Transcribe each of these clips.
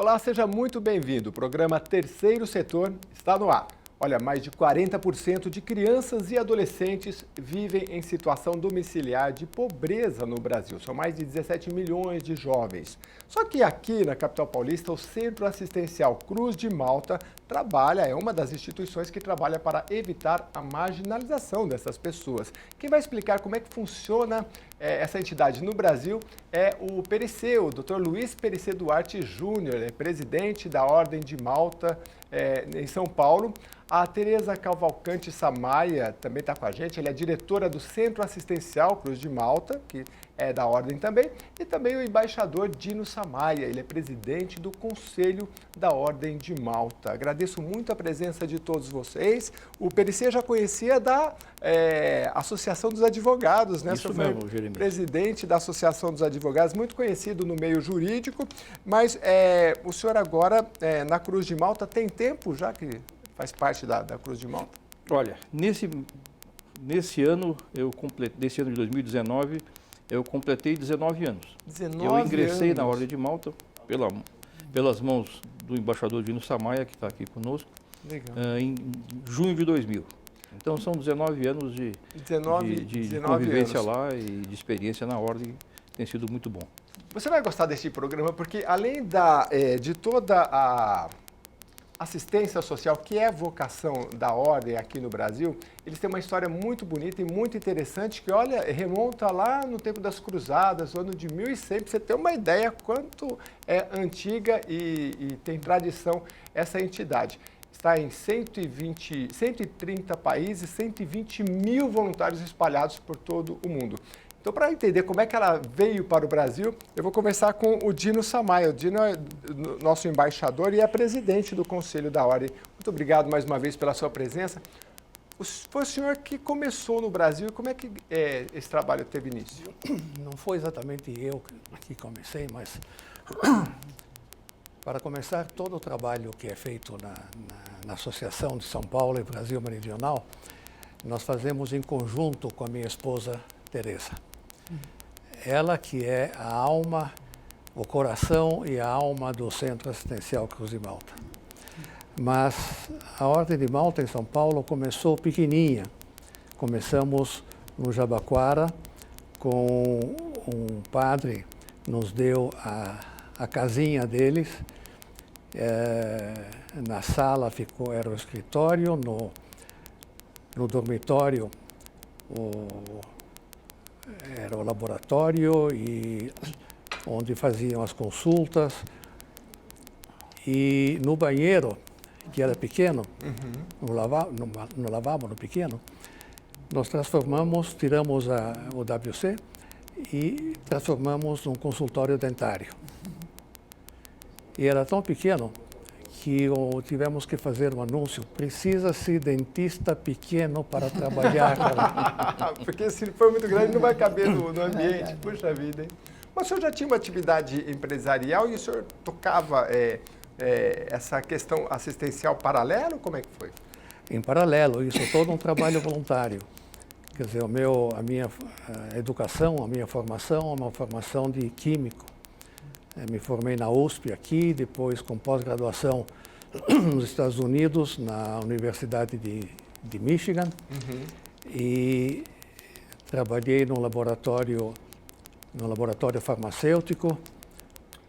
Olá, seja muito bem-vindo. O programa Terceiro Setor está no ar. Olha, mais de 40% de crianças e adolescentes vivem em situação domiciliar de pobreza no Brasil. São mais de 17 milhões de jovens. Só que aqui na capital paulista, o Centro Assistencial Cruz de Malta é uma das instituições que trabalha para evitar a marginalização dessas pessoas. Quem vai explicar como é que funciona essa entidade no Brasil é o Perisseu, o Dr. Luiz Perisseu Duarte Júnior, é presidente da Ordem de Malta em São Paulo. A Tereza Cavalcante Samaia também está com a gente, ela é diretora do Centro Assistencial Cruz de Malta, que é da Ordem também, e também o embaixador Dino Samaia, ele é presidente do Conselho da Ordem de Malta. Agradeço muito a presença de todos vocês. O Perisseu já conhecia da Associação dos Advogados, né? Isso mesmo, Jeremias. Presidente da Associação dos Advogados, muito conhecido no meio jurídico, mas o senhor agora, na Cruz de Malta, tem tempo já que faz parte da Cruz de Malta? Olha, nesse ano, desse ano de 2019, eu completei 19 anos. 19 eu ingressei anos. na Ordem de Malta pelas mãos do embaixador Dino Samaia, que está aqui conosco, em junho de 2000. Então são 19 anos de convivência anos lá e de experiência na Ordem, tem sido muito bom. Você vai gostar deste programa porque além de toda a assistência social, que é a vocação da Ordem aqui no Brasil, eles têm uma história muito bonita e muito interessante que, olha, remonta lá no tempo das Cruzadas, no ano de 1100, para você ter uma ideia quanto é antiga e tem tradição essa entidade. Está em 130 países, 120 mil voluntários espalhados por todo o mundo. Então, para entender como é que ela veio para o Brasil, eu vou conversar com o Dino Samaia. O Dino é nosso embaixador e é presidente do Conselho da Ordem. Muito obrigado mais uma vez pela sua presença. Foi o senhor que começou no Brasil. Como é que esse trabalho teve início? Não foi exatamente eu que comecei, mas para começar, todo o trabalho que é feito na Associação de São Paulo e Brasil Meridional, nós fazemos em conjunto com a minha esposa, Tereza. Ela que é a alma, o coração e a alma do Centro Assistencial Cruz de Malta. Mas a Ordem de Malta em São Paulo começou pequenininha. Começamos no Jabaquara com um padre, nos deu a casinha deles. Na sala era o escritório, no dormitório era o laboratório e onde faziam as consultas. E no banheiro, que era pequeno, no lavabo no pequeno, nós tiramos o WC e transformamos num consultório dentário. E era tão pequeno que tivemos que fazer um anúncio, precisa-se dentista pequeno para trabalhar. Porque se for muito grande não vai caber no ambiente, puxa vida, hein? Mas o senhor já tinha uma atividade empresarial e o senhor tocava essa questão assistencial paralelo? Como é que foi? Em paralelo, isso é todo um trabalho voluntário. Quer dizer, a minha educação, a minha formação é uma formação de químico. Me formei na USP aqui, depois com pós-graduação nos Estados Unidos, na Universidade de Michigan. E trabalhei no laboratório farmacêutico.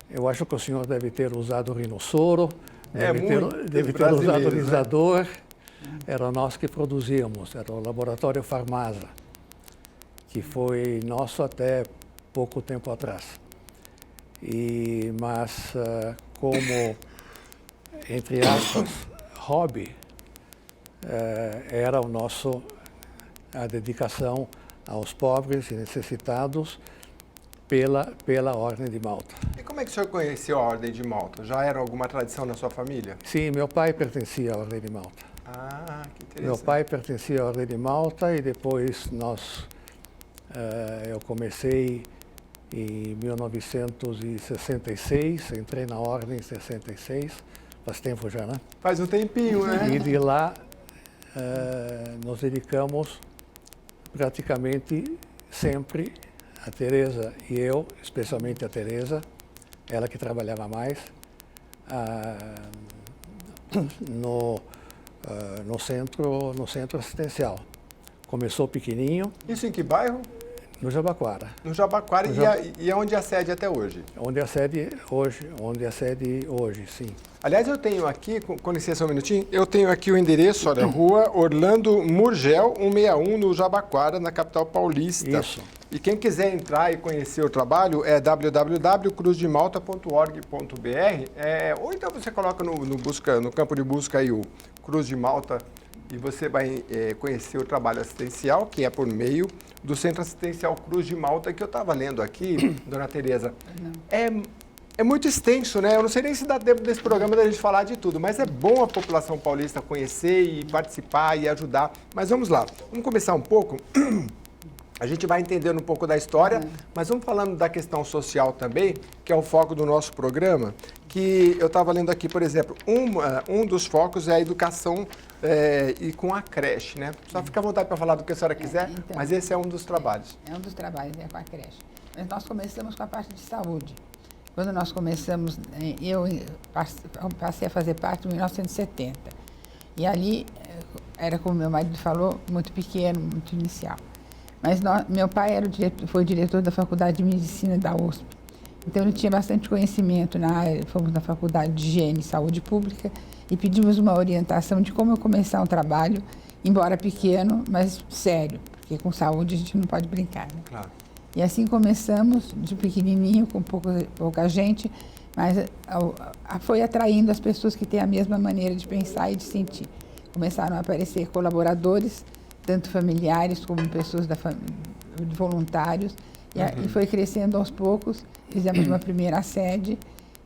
Eu acho que o senhor deve ter usado rinossoro, deve ter usado alisador. Né? Era nós que produzíamos, era o laboratório Farmasa, que foi nosso até pouco tempo atrás. Mas como, entre aspas, hobby, era a dedicação aos pobres e necessitados pela Ordem de Malta. E como é que o senhor conheceu a Ordem de Malta? Já era alguma tradição na sua família? Sim, meu pai pertencia à Ordem de Malta. Ah, que interessante. Meu pai pertencia à Ordem de Malta e depois eu comecei em 1966, entrei na Ordem em 66, faz tempo já, né? Faz um tempinho, né? E de lá nos dedicamos praticamente sempre, a Tereza e eu, especialmente a Tereza, ela que trabalhava mais, no centro assistencial. Começou pequenininho. Isso em que bairro? No Jabaquara. No Jabaquara. E é onde é a sede até hoje? Onde é a sede hoje, sim. Aliás, eu tenho aqui, com licença um minutinho, eu tenho aqui o endereço, olha, Rua Orlando Murgel, 161, no Jabaquara, na capital paulista. Isso. E quem quiser entrar e conhecer o trabalho é www.cruzdemalta.org.br, ou então você coloca no campo de busca aí o Cruz de Malta e você vai conhecer o trabalho assistencial, que é por meio do Centro Assistencial Cruz de Malta, que eu estava lendo aqui, dona Tereza. É muito extenso, né? Eu não sei nem se dá tempo desse programa da gente falar de tudo, mas é bom a população paulista conhecer e participar e ajudar. Mas vamos lá, vamos começar um pouco. A gente vai entendendo um pouco da história, mas vamos falando da questão social também, que é o foco do nosso programa, que eu estava lendo aqui, por exemplo, um dos focos é a educação e com a creche, né? Só fica à vontade para falar do que a senhora quiser, então, mas esse é um dos trabalhos. É um dos trabalhos, com a creche. Mas nós começamos com a parte de saúde. Quando nós começamos, eu passei a fazer parte em 1970. E ali, era como meu marido falou, muito pequeno, muito inicial. Mas meu pai foi diretor da Faculdade de Medicina da USP. Então, ele tinha bastante conhecimento na área. Fomos na Faculdade de Higiene e Saúde Pública e pedimos uma orientação de como eu começar um trabalho, embora pequeno, mas sério, porque com saúde a gente não pode brincar, né? Claro. E assim começamos, de pequenininho, com pouca gente, mas foi atraindo as pessoas que têm a mesma maneira de pensar e de sentir. Começaram a aparecer colaboradores, tanto familiares como pessoas voluntários, e foi crescendo aos poucos. Fizemos uma primeira sede,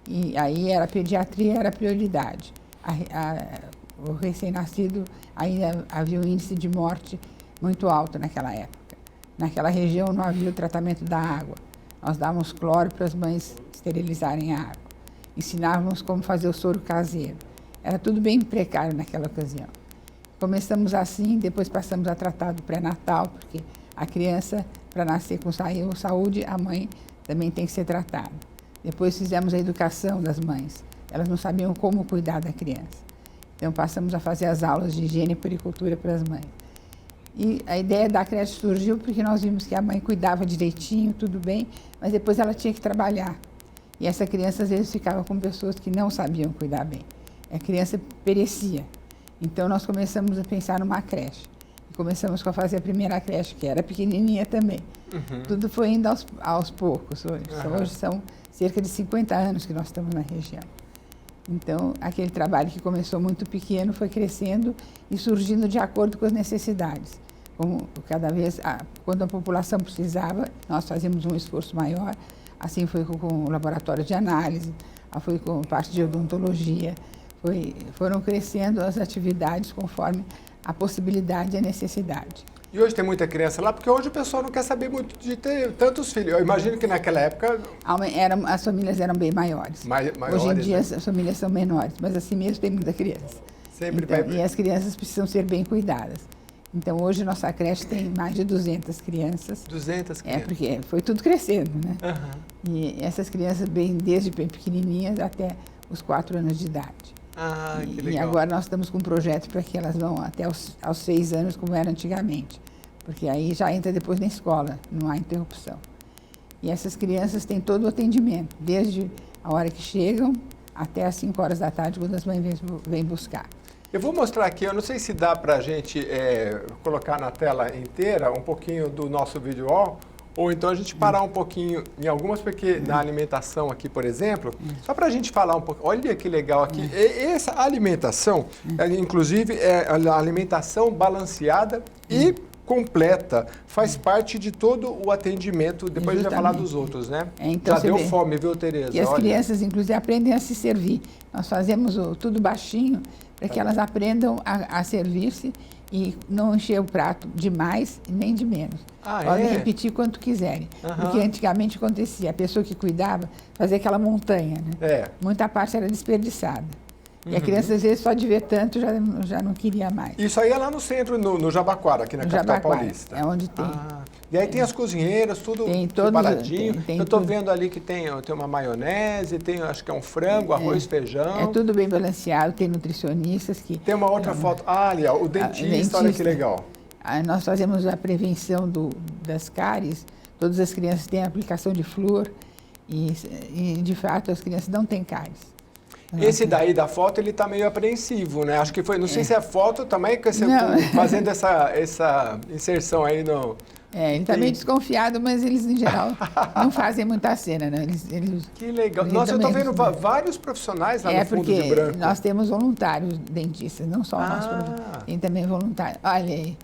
e aí a pediatria era a prioridade. O recém-nascido, ainda havia um índice de morte muito alto naquela época. Naquela região não havia o tratamento da água. Nós dávamos cloro para as mães esterilizarem a água. Ensinávamos como fazer o soro caseiro. Era tudo bem precário naquela ocasião. Começamos assim, depois passamos a tratar do pré-natal, porque a criança, para nascer com saúde, a mãe também tem que ser tratada. Depois fizemos a educação das mães. Elas não sabiam como cuidar da criança. Então passamos a fazer as aulas de higiene e puericultura para as mães. E a ideia da creche surgiu porque nós vimos que a mãe cuidava direitinho, tudo bem, mas depois ela tinha que trabalhar. E essa criança, às vezes, ficava com pessoas que não sabiam cuidar bem. A criança perecia. Então, nós começamos a pensar numa creche. E começamos a fazer a primeira creche, que era pequenininha também. Tudo foi indo aos poucos. Hoje são cerca de 50 anos que nós estamos na região. Então, aquele trabalho que começou muito pequeno foi crescendo e surgindo de acordo com as necessidades. Cada vez, quando a população precisava, nós fazíamos um esforço maior. Assim foi com o laboratório de análise, foi com parte de odontologia. Foram crescendo as atividades conforme a possibilidade e a necessidade. E hoje tem muita criança lá, porque hoje o pessoal não quer saber muito de ter tantos filhos. Eu imagino que naquela época... As famílias eram bem maiores. Maiores, hoje em dia, né? As famílias são menores, mas assim mesmo tem muita criança. Sempre então, e as crianças precisam ser bem cuidadas. Então, hoje, nossa creche tem mais de 200 crianças. 200 crianças? Porque foi tudo crescendo, né? E essas crianças, desde bem pequenininhas até os 4 anos de idade. Que legal. E agora nós estamos com um projeto para que elas vão até aos 6 anos, como era antigamente. Porque aí já entra depois na escola, não há interrupção. E essas crianças têm todo o atendimento, desde a hora que chegam até as 5 horas da tarde, quando as mães vêm buscar. Eu vou mostrar aqui, eu não sei se dá para a gente colocar na tela inteira um pouquinho do nosso vídeo wall, ou então a gente parar um pouquinho em algumas, porque na alimentação aqui, por exemplo, só para a gente falar um pouco, olha que legal aqui, essa alimentação, inclusive é a alimentação balanceada e completa, faz parte de todo o atendimento, depois a gente vai falar dos outros, né? Então, já deu fome, viu, Tereza? E as crianças, inclusive, aprendem a se servir. Nós fazemos tudo baixinho para que elas aprendam a servir-se e não encher o prato de mais nem de menos. Podem repetir quanto quiserem. Porque antigamente acontecia, a pessoa que cuidava fazia aquela montanha, né? Muita parte era desperdiçada. E a criança, às vezes, só de ver tanto já não queria mais. Isso aí é lá no centro, no Jabaquara, aqui na capital paulista. É onde tem. E aí tem as cozinheiras, tudo separadinho. Eu estou vendo ali que tem uma maionese, tem, acho que é um frango, arroz, feijão. É tudo bem balanceado, tem nutricionistas que... Tem uma outra foto. Ali, ó, o dentista, olha que legal. Nós fazemos a prevenção das cáries, todas as crianças têm a aplicação de flúor e de fato, as crianças não têm cáries. Esse daí da foto, ele está meio apreensivo, né? Acho que foi, não sei se é foto também, que você fazendo essa inserção aí no... ele está meio desconfiado, mas eles, em geral, não fazem muita cena, né? Que legal. Nossa, eu estou vendo vários profissionais lá no fundo de branco. Porque nós temos voluntários dentistas, não só nós, tem também voluntários. Olha aí.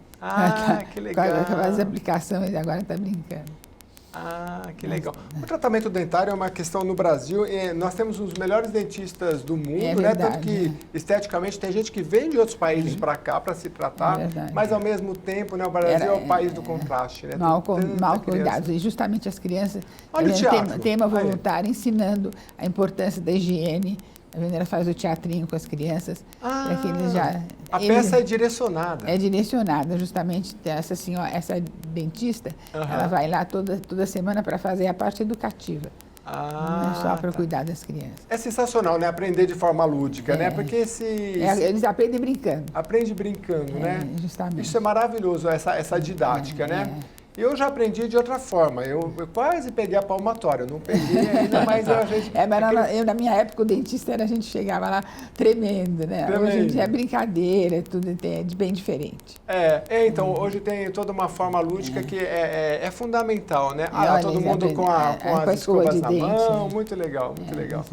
Que legal. Faz a aplicação e agora está brincando. Que legal. O tratamento dentário é uma questão no Brasil. Nós temos os melhores dentistas do mundo, né? Tanto que, esteticamente, tem gente que vem de outros países para cá para se tratar, mas, ao mesmo tempo, né, o Brasil é o país do contraste. Né? Mal cuidados. E, justamente, as crianças... Olha o teatro. Tem uma voluntária ensinando a importância da higiene. Ela faz o teatrinho com as crianças. Para que eles a peça é direcionada. É direcionada, justamente. Essa dentista, ela vai lá toda semana para fazer a parte educativa. Não é só para cuidar das crianças. É sensacional, né? Aprender de forma lúdica, né? Porque eles aprendem brincando. Aprende brincando, né? Justamente. Isso é maravilhoso, essa didática, né? Eu já aprendi de outra forma. Eu quase peguei a palmatória. Eu não peguei ainda, mas a gente... Na minha época, o dentista a gente chegava lá tremendo, né? Hoje em dia é brincadeira, tudo é bem diferente. Então, hoje tem toda uma forma lúdica que é fundamental, né? Todo mundo com as escovas na mão. Muito legal, muito legal.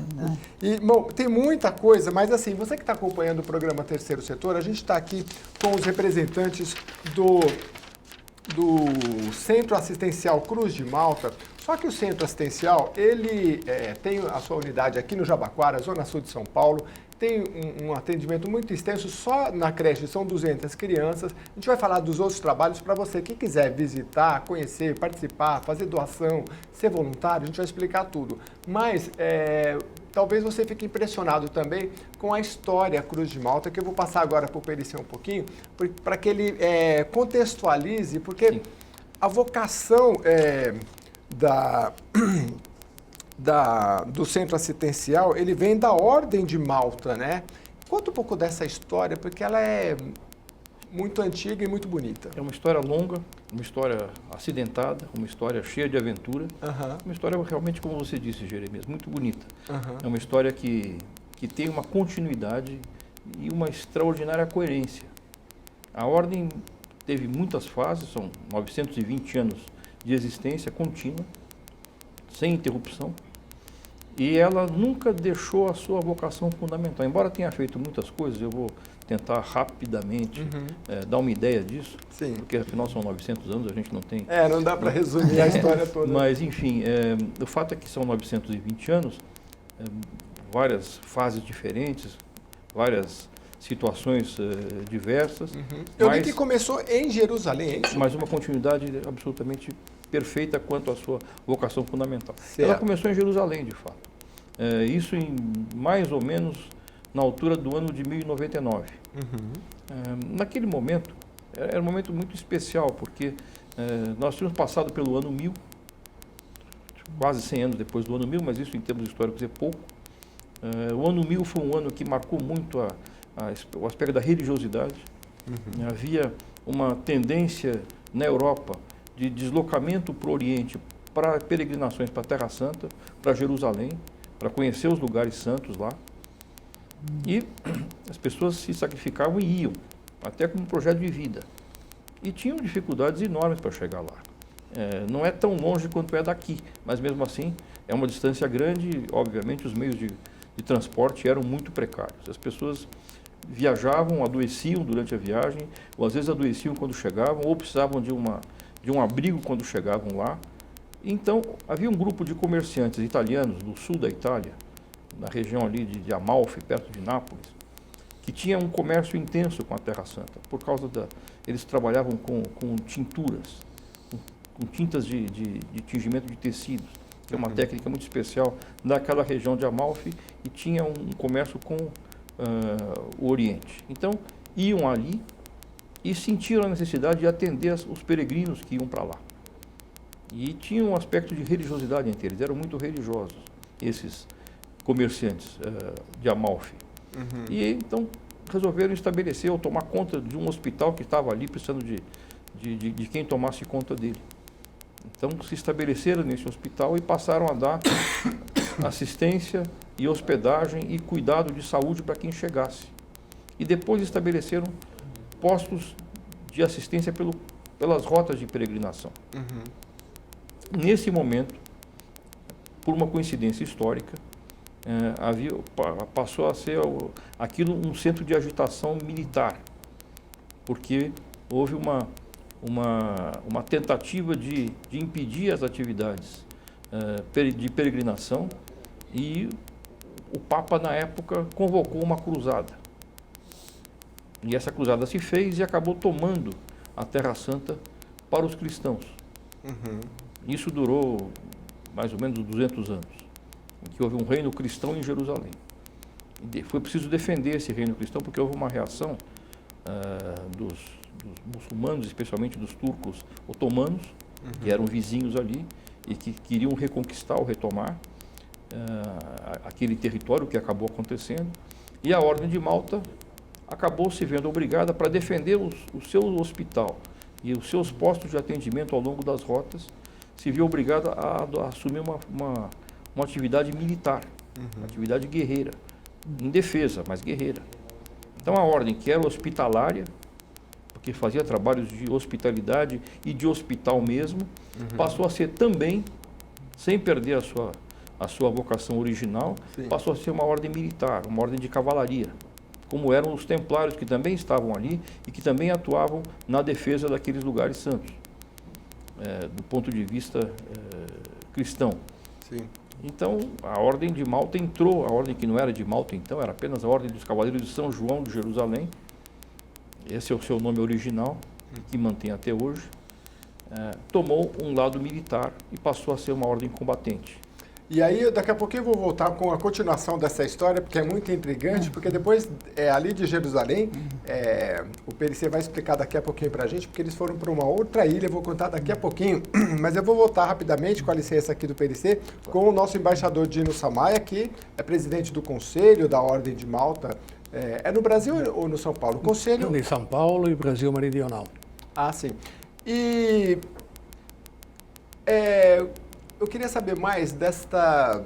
E, bom, tem muita coisa, mas assim, você que está acompanhando o programa Terceiro Setor, a gente está aqui com os representantes do Centro Assistencial Cruz de Malta. Só que o Centro Assistencial, ele tem a sua unidade aqui no Jabaquara, Zona Sul de São Paulo, tem um atendimento muito extenso, só na creche são 200 crianças. A gente vai falar dos outros trabalhos para você que quiser visitar, conhecer, participar, fazer doação, ser voluntário, a gente vai explicar tudo. Mas talvez você fique impressionado também com a história Cruz de Malta, que eu vou passar agora para o Pericê um pouquinho, para que ele contextualize, porque a vocação do Centro Assistencial, ele vem da Ordem de Malta, né? Conta um pouco dessa história, porque ela é muito antiga e muito bonita. É uma história longa, uma história acidentada, uma história cheia de aventura, uma história realmente, como você disse, Jeremias, muito bonita. É uma história que tem uma continuidade e uma extraordinária coerência. A Ordem teve muitas fases, são 920 anos de existência contínua, sem interrupção, e ela nunca deixou a sua vocação fundamental. Embora tenha feito muitas coisas, eu vou tentar rapidamente dar uma ideia disso, porque afinal são 900 anos, a gente não tem... não dá para resumir a história toda. Mas, enfim, o fato é que são 920 anos, várias fases diferentes, várias situações diversas. Eu vi que começou em Jerusalém, é isso? Mas uma continuidade absolutamente perfeita quanto à sua vocação fundamental. Certo. Ela começou em Jerusalém, de fato. Isso em mais ou menos na altura do ano de 1099. Naquele momento, era um momento muito especial, porque nós tínhamos passado pelo ano 1000, quase 100 anos depois do ano 1000, mas isso em termos históricos é pouco. O ano 1000 foi um ano que marcou muito o aspecto da religiosidade. Havia uma tendência na Europa de deslocamento para o Oriente, para peregrinações para a Terra Santa, para Jerusalém, para conhecer os lugares santos lá. E as pessoas se sacrificavam e iam, até como um projeto de vida. E tinham dificuldades enormes para chegar lá. Não é tão longe quanto é daqui, mas mesmo assim é uma distância grande e, obviamente, os meios de transporte eram muito precários. As pessoas viajavam, adoeciam durante a viagem, ou às vezes adoeciam quando chegavam, ou precisavam de um abrigo quando chegavam lá. Então, havia um grupo de comerciantes italianos do sul da Itália, na região ali de Amalfi, perto de Nápoles, que tinha um comércio intenso com a Terra Santa, por causa eles trabalhavam com tinturas, com tintas de tingimento de tecidos, que é uma técnica muito especial daquela região de Amalfi, e tinha um comércio o Oriente. Então, iam ali e sentiram a necessidade de atender os peregrinos que iam para lá. E tinha um aspecto de religiosidade entre eles, eram muito religiosos, esses comerciantes de Amalfi. Uhum. E então resolveram estabelecer ou tomar conta de um hospital que estava ali precisando de quem tomasse conta dele. Então se estabeleceram nesse hospital e passaram a dar assistência e hospedagem e cuidado de saúde para quem chegasse. E depois estabeleceram postos de assistência pelas rotas de peregrinação. Uhum. Nesse momento, por uma coincidência histórica, passou a ser aquilo um centro de agitação militar, porque houve uma tentativa de impedir as atividades de peregrinação e o Papa, na época, convocou uma cruzada. E essa cruzada se fez e acabou tomando a Terra Santa para os cristãos. Uhum. Isso durou mais ou menos 200 anos, em que houve um reino cristão em Jerusalém. E foi preciso defender esse reino cristão porque houve uma reação dos muçulmanos, especialmente dos turcos otomanos, que eram vizinhos ali e que queriam reconquistar ou retomar aquele território que acabou acontecendo. E a Ordem de Malta acabou se vendo obrigada para defender o seu hospital e os seus postos de atendimento ao longo das rotas, se viu obrigada a assumir uma atividade militar, uma atividade guerreira, em defesa, mas guerreira. Então a ordem, que era hospitalária, porque fazia trabalhos de hospitalidade e de hospital mesmo, passou a ser também, sem perder a sua vocação original, Sim. passou a ser uma ordem militar, uma ordem de cavalaria, como eram os templários que também estavam ali e que também atuavam na defesa daqueles lugares santos, do ponto de vista cristão. Sim. Então, a Ordem de Malta entrou, a ordem que não era de Malta então, era apenas a Ordem dos Cavaleiros de São João de Jerusalém, esse é o seu nome original, que mantém até hoje, tomou um lado militar e passou a ser uma ordem combatente. E aí, daqui a pouquinho eu vou voltar com a continuação dessa história, porque é muito intrigante, porque depois, ali de Jerusalém, o PLC vai explicar daqui a pouquinho para a gente, porque eles foram para uma outra ilha, eu vou contar daqui a pouquinho, mas eu vou voltar rapidamente, com a licença aqui do PLC, com o nosso embaixador Dino Samaia, que é presidente do Conselho da Ordem de Malta. É no Brasil ou no São Paulo? Conselho... Em São Paulo e Brasil Meridional. Ah, sim. E... eu queria saber mais desta...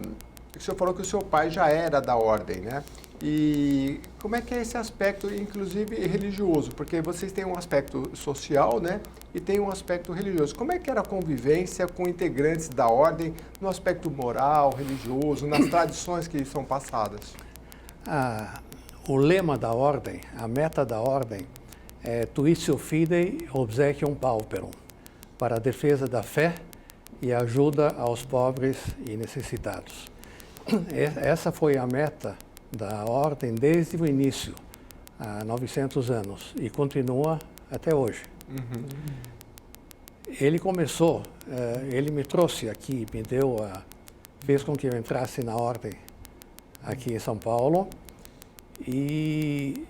O senhor falou que o seu pai já era da ordem, né? E como é que é esse aspecto, inclusive religioso? Porque vocês têm um aspecto social, né? E tem um aspecto religioso. Como é que era a convivência com integrantes da ordem no aspecto moral, religioso, nas tradições que são passadas? O lema da ordem, a meta da ordem é Tuitio Fidei Obsequium Pauperum, para a defesa da fé e ajuda aos pobres e necessitados. Essa foi a meta da ordem desde o início, há 900 anos, e continua até hoje. Ele começou, ele me trouxe aqui, fez com que eu entrasse na ordem aqui em São Paulo, e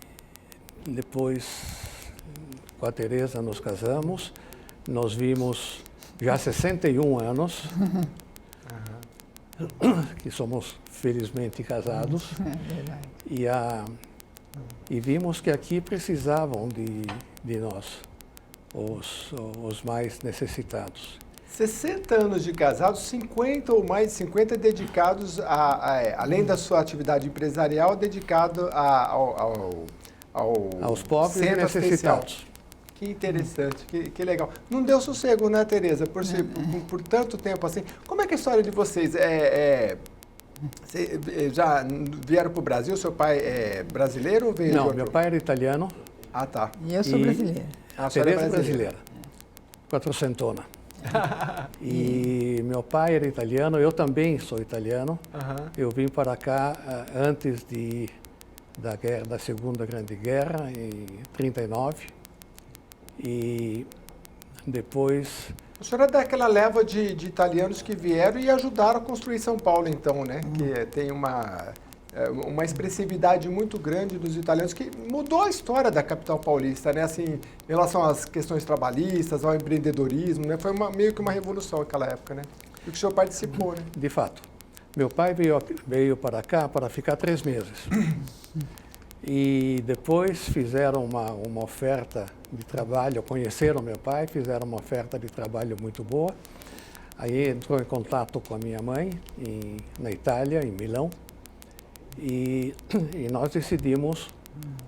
depois com a Teresa nos casamos, nos vimos já há 61 anos, que somos felizmente casados, e vimos que aqui precisavam de nós, os mais necessitados. 60 anos de casados, 50 ou mais de 50 dedicados, além da sua atividade empresarial, dedicado aos pobres e necessitados. Que interessante, que legal. Não deu sossego, né, Tereza? Por tanto tempo assim. Como é que é a história de vocês? Já vieram para o Brasil? Seu pai é brasileiro ou veio de Não, outro? meu pai era italiano. Ah, tá. E eu sou brasileira. A senhora é Teresa brasileira, quatrocentona. E meu pai era italiano, eu também sou italiano. Eu vim para cá antes da Segunda Grande Guerra, em 1939. E depois... O senhor é daquela leva de italianos que vieram e ajudaram a construir São Paulo, então, né? Que tem uma expressividade muito grande dos italianos, que mudou a história da capital paulista, né? Assim, em relação às questões trabalhistas, ao empreendedorismo, né? Foi meio que uma revolução naquela época, né? E que o senhor participou, né? De fato. Meu pai veio para cá para ficar 3 meses. E depois fizeram uma oferta de trabalho, conheceram meu pai, fizeram uma oferta de trabalho muito boa. Aí entrou em contato com a minha mãe na Itália, em Milão, e nós decidimos.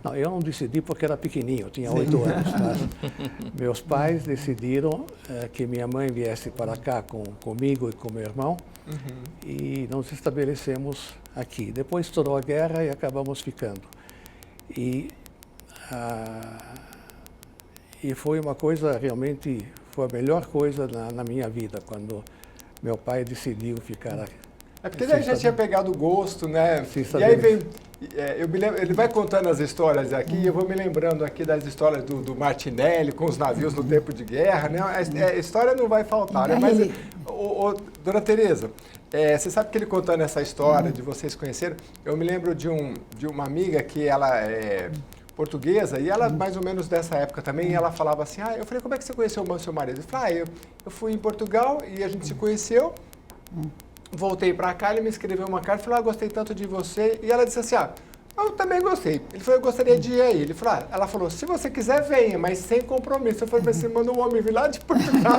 Não, eu não decidi porque era pequenininho, eu tinha 8 anos. Mas meus pais decidiram que minha mãe viesse para cá comigo e com meu irmão, e nos estabelecemos aqui. Depois estourou a guerra e acabamos ficando. E foi uma coisa realmente, foi a melhor coisa na minha vida, quando meu pai decidiu ficar aqui. É porque daí já tinha pegado o gosto, né? E aí vem, eu me lembro, ele vai contando as histórias aqui, eu vou me lembrando aqui das histórias do Martinelli com os navios no tempo de guerra, né? A história não vai faltar, né? Mas, dona Tereza, você sabe que ele contando essa história de vocês conheceram, eu me lembro de uma amiga que ela é portuguesa, e ela mais ou menos dessa época também, ela falava assim, eu falei, como é que você conheceu o seu marido? Ele falou, eu fui em Portugal e a gente se conheceu, voltei para cá, ele me escreveu uma carta, falou, gostei tanto de você, e ela disse assim, eu também gostei. Ele falou, eu gostaria de ir aí. Ela falou, se você quiser, venha, mas sem compromisso. Eu falei, mas você mandou um homem vir lá de Portugal,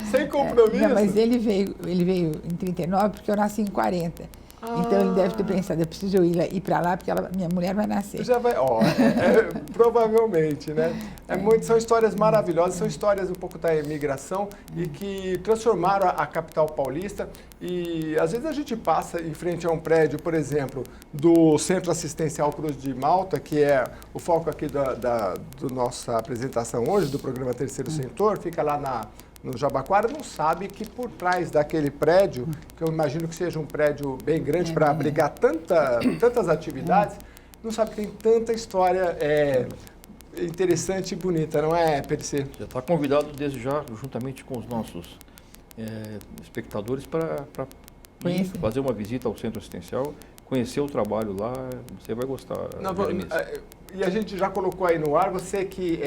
sem compromisso? Não, mas ele veio em 39 porque eu nasci em 40. Então ele deve ter pensado, eu preciso ir para lá porque minha mulher vai nascer. Já vai, provavelmente, né? São histórias maravilhosas, são histórias um pouco da imigração e que transformaram a capital paulista. E às vezes a gente passa em frente a um prédio, por exemplo, do Centro Assistencial Cruz de Malta, que é o foco aqui da nossa apresentação hoje, do programa Terceiro Setor, fica lá no Jabaquara, não sabe que por trás daquele prédio, que eu imagino que seja um prédio bem grande para abrigar tantas atividades, não sabe que tem tanta história interessante e bonita, não é, PDC? Já está convidado desde já, juntamente com os nossos espectadores, para fazer uma visita ao centro assistencial, conhecer o trabalho lá, você vai gostar. E a gente já colocou aí no ar, você que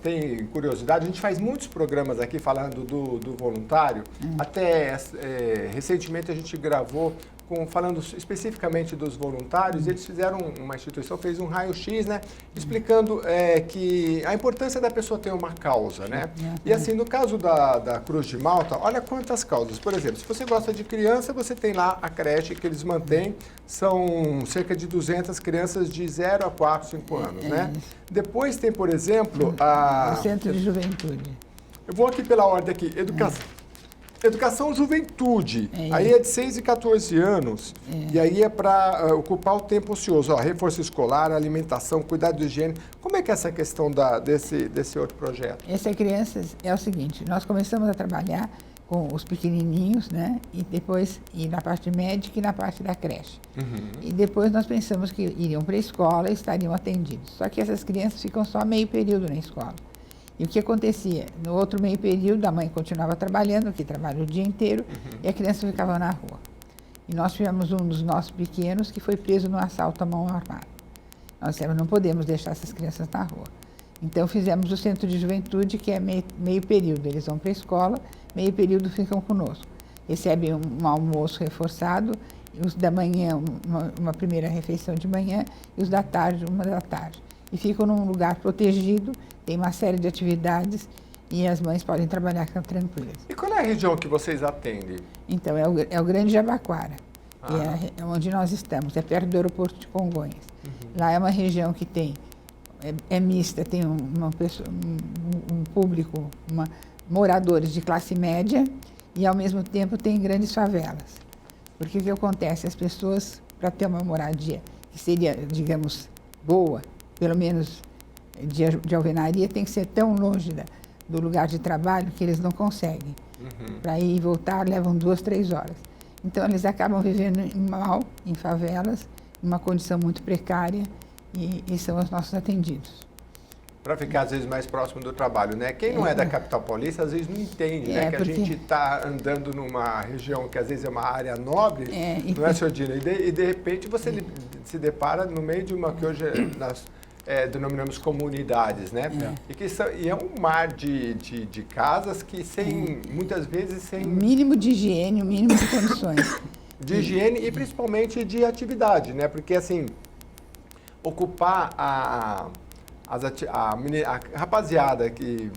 tem curiosidade, a gente faz muitos programas aqui falando do voluntário, até recentemente a gente gravou falando especificamente dos voluntários, eles fizeram, uma instituição fez um raio-x, né, explicando que a importância da pessoa ter uma causa, né? E assim, no caso da Cruz de Malta, olha quantas causas. Por exemplo, se você gosta de criança, você tem lá a creche que eles mantêm, são cerca de 200 crianças de 0 a 4, 5 anos, né? Depois tem, por exemplo, o Centro de Juventude. Eu vou aqui pela ordem aqui, Educação Juventude, aí é de 6 e 14 anos, e aí é para ocupar o tempo ocioso, reforço escolar, alimentação, cuidado de higiene. Como é que é essa questão desse outro projeto? Essa crianças é o seguinte, nós começamos a trabalhar com os pequenininhos, né, e depois ir na parte médica e na parte da creche. E depois nós pensamos que iriam para a escola e estariam atendidos. Só que essas crianças ficam só meio período na escola. E o que acontecia? No outro meio período, a mãe continuava trabalhando, que trabalha o dia inteiro, e a criança ficava na rua. E nós tivemos um dos nossos pequenos que foi preso num assalto à mão armada. Nós dissemos, não podemos deixar essas crianças na rua. Então fizemos o Centro de Juventude, que é meio período. Eles vão para a escola, meio período ficam conosco. Recebem um almoço reforçado, e os da manhã, uma primeira refeição de manhã, e os da tarde, uma da tarde. E ficam num lugar protegido, tem uma série de atividades e as mães podem trabalhar tranquilas. E qual é a região que vocês atendem? Então, é o Grande Jabaquara, que é onde nós estamos, é perto do aeroporto de Congonhas. Lá é uma região que tem, é mista, tem um público, moradores de classe média e, ao mesmo tempo, tem grandes favelas. Porque o que acontece? As pessoas, para ter uma moradia que seria, digamos, boa, pelo menos de alvenaria, tem que ser tão longe do lugar de trabalho que eles não conseguem. Para ir e voltar, levam 2, 3 horas. Então, eles acabam vivendo mal, em favelas, em uma condição muito precária, e são os nossos atendidos. para ficar às vezes mais próximo do trabalho, né? Quem não é da capital paulista às vezes não entende, né? Que a gente está andando numa região que às vezes é uma área nobre, não é, senhor Dino? E de repente você se depara no meio de uma que hoje nós denominamos comunidades, né? E é um mar de casas que muitas vezes sem... O mínimo de higiene, o mínimo de condições. De higiene e principalmente de atividade, né? Porque assim, ocupar a rapaziada que,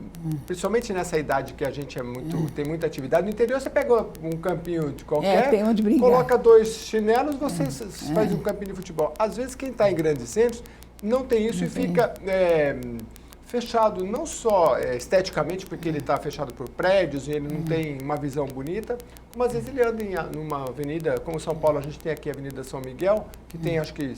principalmente nessa idade que a gente tem muita atividade, no interior você pega um campinho de qualquer, tem onde brincar. Coloca 2 chinelos, você faz um campinho de futebol. Às vezes quem está em grandes centros não tem isso e fica fechado, não só esteticamente, porque ele está fechado por prédios e ele não tem uma visão bonita, como às vezes ele anda numa avenida, como São Paulo, a gente tem aqui a Avenida São Miguel, que tem acho que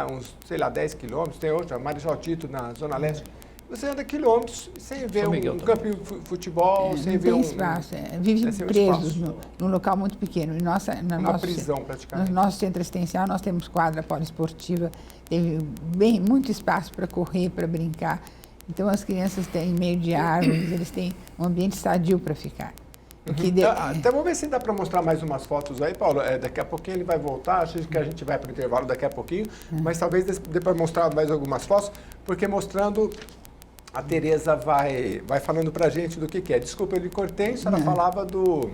uns, 10 quilômetros, tem outra, Marechal Tito, na Zona Leste. Você anda quilômetros sem ver um campinho de futebol, sem ver espaço. Vivem presos num local muito pequeno. Uma prisão, praticamente. No nosso centro assistencial, nós temos quadra poliesportiva, tem muito espaço para correr, para brincar. Então, as crianças têm meio de árvores, eles têm um ambiente sadio para ficar. Até vou ver se dá para mostrar mais umas fotos aí, Paulo. Daqui a pouquinho ele vai voltar, acho que a gente vai para o intervalo daqui a pouquinho, mas talvez dê para mostrar mais algumas fotos, porque mostrando, a Tereza vai falando para a gente do que é. Desculpa, eu lhe cortei, a senhora falava do...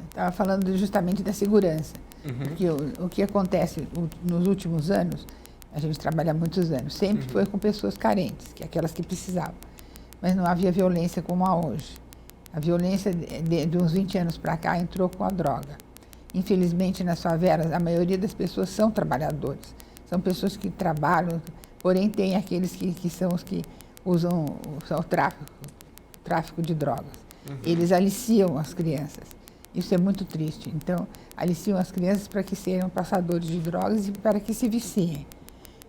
Estava falando justamente da segurança. Porque o que acontece nos últimos anos, a gente trabalha há muitos anos, sempre foi com pessoas carentes, que é aquelas que precisavam. Mas não havia violência como há hoje. A violência de uns 20 anos para cá entrou com a droga. Infelizmente, nas favelas, a maioria das pessoas são trabalhadores. São pessoas que trabalham, porém tem aqueles que são os que usam o tráfico de drogas. Eles aliciam as crianças. Isso é muito triste. Então, aliciam as crianças para que sejam passadores de drogas e para que se viciem.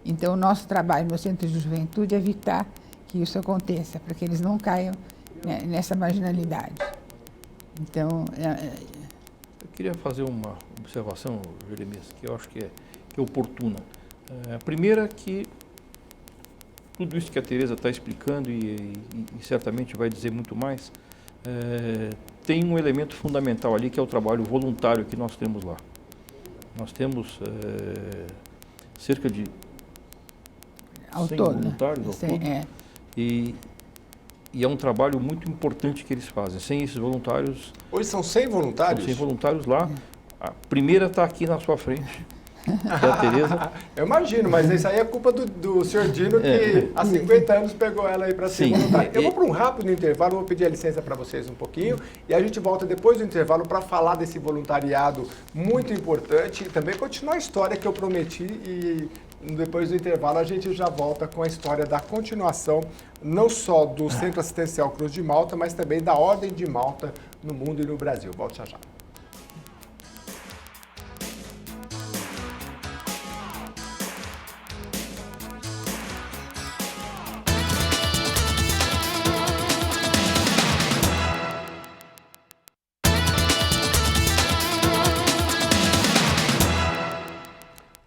Então, o nosso trabalho no Centro de Juventude é evitar que isso aconteça, para que eles não caiam nessa marginalidade. Então, eu queria fazer uma observação, Jeremias, que eu acho que é oportuna. A primeira é que tudo isso que a Tereza está explicando e certamente vai dizer muito mais, tem um elemento fundamental ali que é o trabalho voluntário que nós temos lá. Nós temos cerca de 100 voluntários ao todo. E é um trabalho muito importante que eles fazem. Sem esses voluntários... Hoje são 100 voluntários? São 100 voluntários lá. A primeira está aqui na sua frente, que é a Tereza. Eu imagino, mas isso aí é culpa do senhor Dino, que há 50 anos pegou ela aí para ser voluntária. Eu vou para um rápido intervalo, vou pedir a licença para vocês um pouquinho, e a gente volta depois do intervalo para falar desse voluntariado muito importante e também continuar a história que eu prometi e... Depois do intervalo, a gente já volta com a história da continuação, não só do Centro Assistencial Cruz de Malta, mas também da Ordem de Malta no mundo e no Brasil. Volte já já.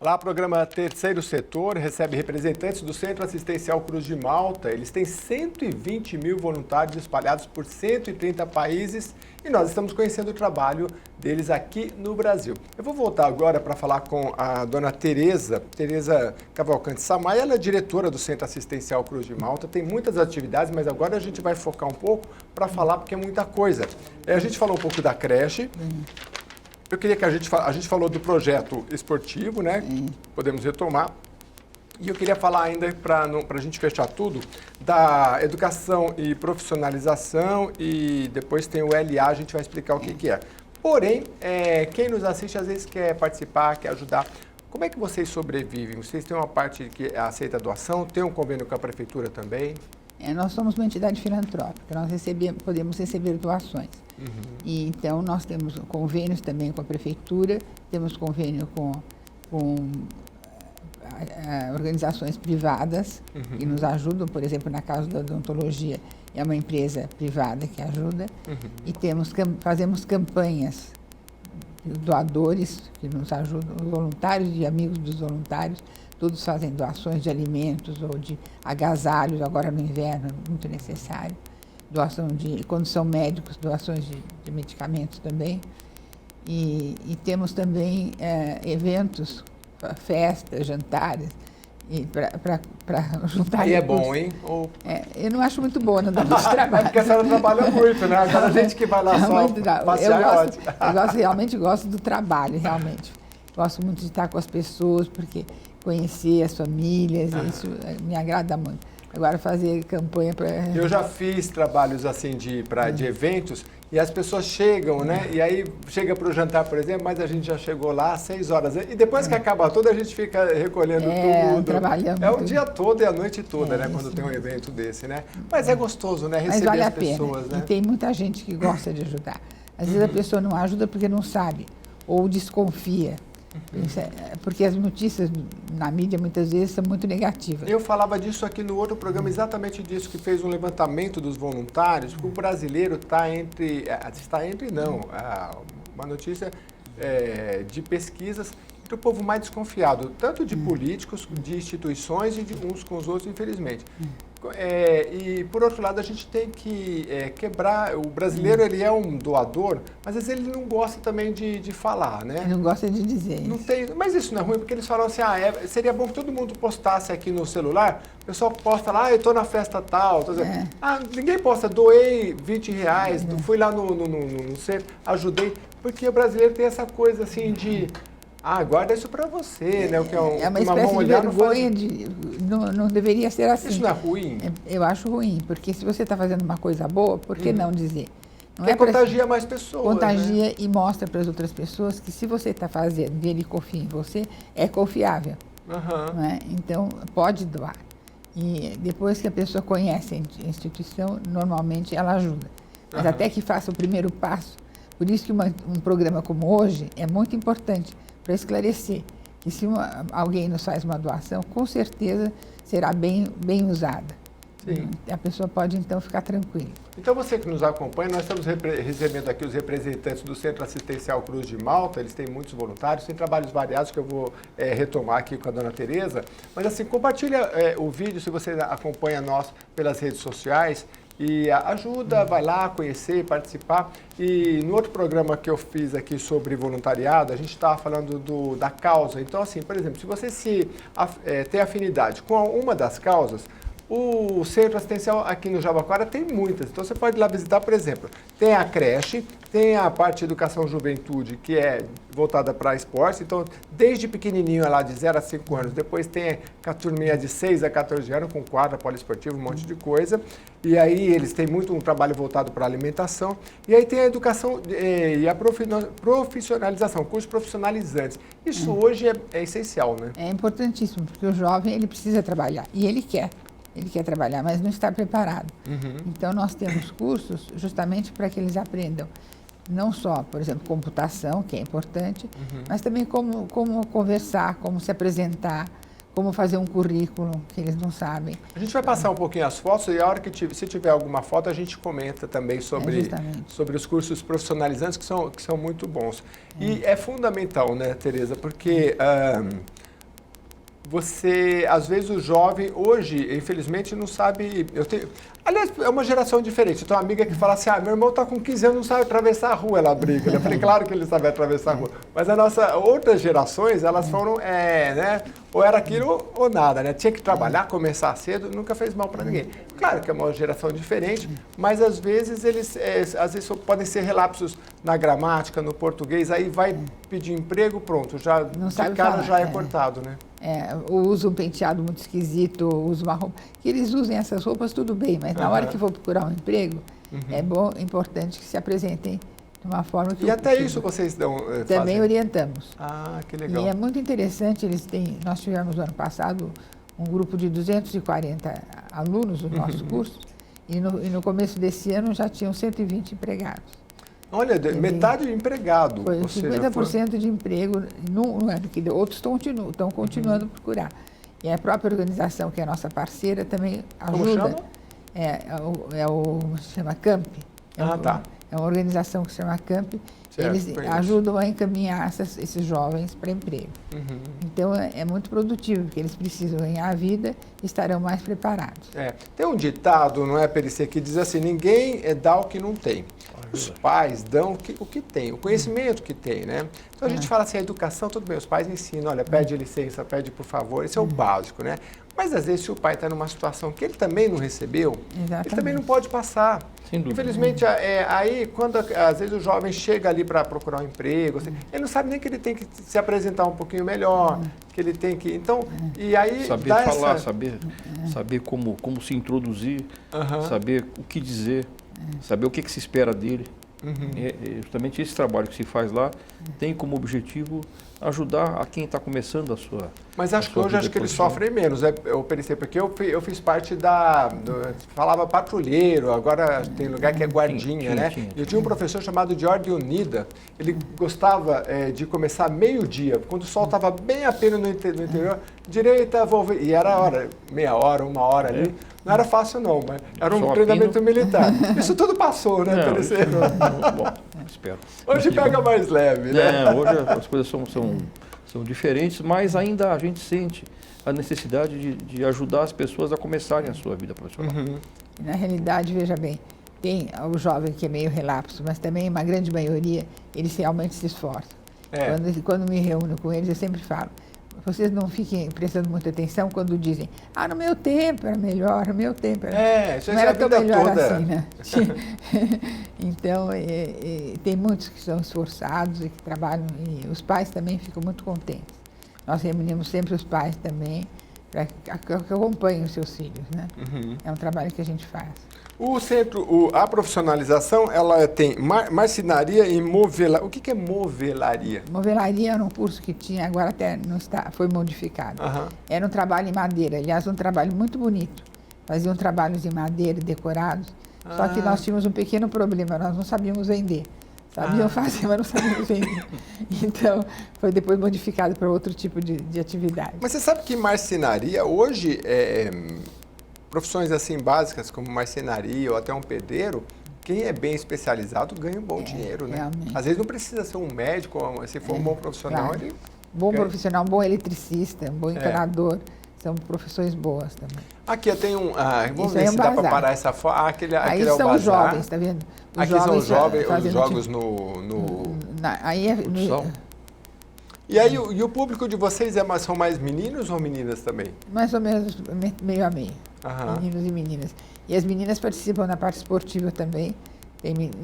Lá, o programa Terceiro Setor recebe representantes do Centro Assistencial Cruz de Malta. Eles têm 120 mil voluntários espalhados por 130 países e nós estamos conhecendo o trabalho deles aqui no Brasil. Eu vou voltar agora para falar com a dona Tereza Cavalcante Samay. Ela é diretora do Centro Assistencial Cruz de Malta, tem muitas atividades, mas agora a gente vai focar um pouco para falar porque é muita coisa. A gente falou um pouco da creche. Eu queria que a gente falou do projeto esportivo, né? Podemos retomar. E eu queria falar ainda, para a gente fechar tudo, da educação e profissionalização e depois tem o LA, a gente vai explicar o que é. Porém, quem nos assiste às vezes quer participar, quer ajudar. Como é que vocês sobrevivem? Vocês têm uma parte que aceita doação, tem um convênio com a prefeitura também? Nós somos uma entidade filantrópica, nós podemos receber doações. E, então, nós temos convênios também com a prefeitura, temos convênio com organizações privadas que nos ajudam, por exemplo, na Casa da Odontologia, é uma empresa privada que ajuda, e fazemos campanhas de doadores que nos ajudam, voluntários e amigos dos voluntários, todos fazem doações de alimentos ou de agasalhos, agora no inverno, muito necessário. Doação quando são médicos, doações de medicamentos também. E temos também eventos, festas, jantares, para juntar Aí é recursos. bom, hein? Eu não acho muito boa, não dá muito trabalho. Porque a senhora trabalha muito, né? Agora a gente que vai lá só passear é ótimo. Realmente gosto do trabalho, realmente. Gosto muito de estar com as pessoas, porque conhecer as famílias, isso me agrada muito. Agora fazer campanha para... Eu já fiz trabalhos assim de eventos e as pessoas chegam, né? E aí chega para o jantar, por exemplo, mas a gente já chegou lá às 6 horas. E depois que acaba tudo, a gente fica recolhendo tudo. Trabalhando. É o dia todo e a noite toda, né? Quando tem um evento desse, né? Mas é gostoso, né? Receber vale as a pena. pessoas, né? E tem muita gente que gosta de ajudar. Às vezes a pessoa não ajuda porque não sabe ou desconfia. Porque as notícias na mídia muitas vezes são muito negativas. Eu falava disso aqui no outro programa, exatamente disso, que fez um levantamento dos voluntários, porque o brasileiro está uma notícia de pesquisas entre o povo mais desconfiado, tanto de políticos, de instituições e de uns com os outros, infelizmente. E, por outro lado, a gente tem que quebrar... O brasileiro, ele é um doador, mas às vezes ele não gosta também de falar, né? Ele não gosta de dizer Não isso. tem, mas isso não é ruim, porque eles falam assim, seria bom que todo mundo postasse aqui no celular, o pessoal posta lá, eu estou na festa tal, ninguém posta, doei R$20, fui lá no centro, ajudei, porque o brasileiro tem essa coisa assim de... guarda isso para você, né? O que é uma espécie de vergonha, não deveria ser assim. Isso não é ruim? Eu acho ruim, porque se você está fazendo uma coisa boa, por que não dizer? Não contagia mais pessoas. Contagia, né? E mostra para as outras pessoas que se você está fazendo e ele confia em você, é confiável. Não é? Então, pode doar. E depois que a pessoa conhece a instituição, normalmente ela ajuda. Mas até que faça o primeiro passo. Por isso que um programa como hoje é muito importante, para esclarecer que se alguém nos faz uma doação, com certeza será bem usada. Sim. A pessoa pode, então, ficar tranquila. Então, você que nos acompanha, nós estamos recebendo aqui os representantes do Centro Assistencial Cruz de Malta, eles têm muitos voluntários, têm trabalhos variados que eu vou retomar aqui com a dona Tereza. Mas, assim, compartilha o vídeo, se você acompanha nós pelas redes sociais, e ajuda, vai lá conhecer, participar. E no outro programa que eu fiz aqui sobre voluntariado, a gente estava falando da causa. Então, assim, por exemplo, se você tem afinidade com uma das causas, o Centro Assistencial aqui no Jabaquara tem muitas. Então, você pode ir lá visitar, por exemplo, tem a creche, tem a parte de educação e juventude, que é voltada para esporte. Então, desde pequenininho, lá de 0 a 5 anos. Depois tem a turminha de 6 a 14 anos, com quadra poliesportiva, um monte de coisa. E aí, eles têm muito um trabalho voltado para a alimentação. E aí tem a educação e a profissionalização, cursos profissionalizantes. Isso hoje é essencial, né? É importantíssimo, porque o jovem, ele precisa trabalhar. E ele quer. Ele quer trabalhar, mas não está preparado. Então, nós temos cursos justamente para que eles aprendam não só, por exemplo, computação, que é importante, mas também como conversar, como se apresentar, como fazer um currículo, que eles não sabem. A gente vai passar um pouquinho as fotos e a hora que se tiver alguma foto, a gente comenta também sobre os cursos profissionalizantes, que são muito bons. E é fundamental, né, Tereza, porque... às vezes o jovem, hoje, infelizmente, não sabe... Aliás, é uma geração diferente. Eu tenho uma amiga que fala assim, meu irmão está com 15 anos, não sabe atravessar a rua, ela briga. Eu falei, claro que ele sabe atravessar a rua. Mas outras gerações, elas foram, né? Ou era aquilo ou nada, né? Tinha que trabalhar, começar cedo, nunca fez mal para ninguém. Claro que é uma geração diferente, mas às vezes podem ser relapsos na gramática, no português, aí vai pedir emprego, pronto, já de cara já é cortado, né? Usa um penteado muito esquisito, usa uma roupa... Que eles usem essas roupas, tudo bem, mas na hora que for procurar um emprego, é importante que se apresentem de uma forma que... E até isso vocês também orientamos. Que legal. E é muito interessante, nós tivemos no ano passado um grupo de 240 alunos do nosso curso, e no começo desse ano já tinham 120 empregados. Olha, metade de empregado. Foi 50% de emprego no ano que deu. Outros estão continuando a procurar. E a própria organização, que é a nossa parceira, também ajuda. Como chama? Se chama CAMP. É uma organização que se chama CAMP, Certo, eles conheço. ajudam a encaminhar esses jovens para emprego. Então, é muito produtivo, porque eles precisam ganhar a vida e estarão mais preparados. Tem um ditado, não é, Perissé, que diz assim, ninguém dá o que não tem. Os pais dão o que tem, o conhecimento que tem, né? Então a gente fala assim, a educação, tudo bem, os pais ensinam, olha, pede licença, pede por favor, isso é o básico, né? Mas às vezes se o pai está numa situação que ele também não recebeu, ele também não pode passar. Sem dúvida. Infelizmente, aí quando às vezes o jovem chega ali para procurar um emprego, assim, ele não sabe nem que ele tem que se apresentar um pouquinho melhor, que ele tem que... Então, e aí... Saber dá falar, essa... saber como se introduzir, saber o que dizer, saber o que se espera dele. Justamente esse trabalho que se faz lá tem como objetivo ajudar a quem está começando a sua... Mas acho que hoje acho que eles sofrem menos, eu pensei, porque eu fiz parte falava patrulheiro, agora tem lugar que é guardinha, né? Eu tinha um professor chamado Jorge Unida, ele gostava de começar meio-dia, quando o sol estava bem apenas no interior, direita, volve, e era hora, meia hora, uma hora ali. Não era fácil não, mas era um treinamento militar. Isso tudo passou, né, Perissé? Bom, espero. Hoje pega mais leve, né? Hoje as coisas são diferentes, mas ainda a gente sente a necessidade de ajudar as pessoas a começarem a sua vida profissional. Na realidade, veja bem, tem o jovem que é meio relapso, mas também uma grande maioria, eles realmente se esforçam. Quando me reúno com eles, eu sempre falo, vocês não fiquem prestando muita atenção quando dizem, no meu tempo era melhor, no meu tempo era... Isso não era tão melhor toda. assim, né? Então, tem muitos que são esforçados e que trabalham, e os pais também ficam muito contentes. Nós reunimos sempre os pais também, para que acompanhem os seus filhos, né? É um trabalho que a gente faz. O centro, a profissionalização, ela tem marcenaria e movelaria. O que é movelaria? Movelaria era um curso que tinha, agora até não está, foi modificado. Era um trabalho em madeira, aliás, um trabalho muito bonito. Faziam trabalhos em madeira decorados, só que nós tínhamos um pequeno problema, nós não sabíamos vender. Sabiam fazer, mas não sabíamos vender. Então, foi depois modificado para outro tipo de atividade. Mas você sabe que marcenaria hoje profissões assim básicas como marcenaria ou até um pedreiro, quem é bem especializado ganha um bom dinheiro, né? Realmente. Às vezes não precisa ser um médico, se for um bom profissional, Claro. ele... Bom profissional, um bom eletricista, um bom encanador, são profissões boas também. Aqui eu tenho vamos Isso ver é se dá para bazar. parar essa foto. Aquele Aí é o são os bazar. jovens, está vendo? Aqui são os jovens, os fazendo jogos Aí é Futsal. E aí, e o público de vocês são mais meninos ou meninas também? mais ou menos meio a meio, meninos e meninas. E as meninas participam na parte esportiva também.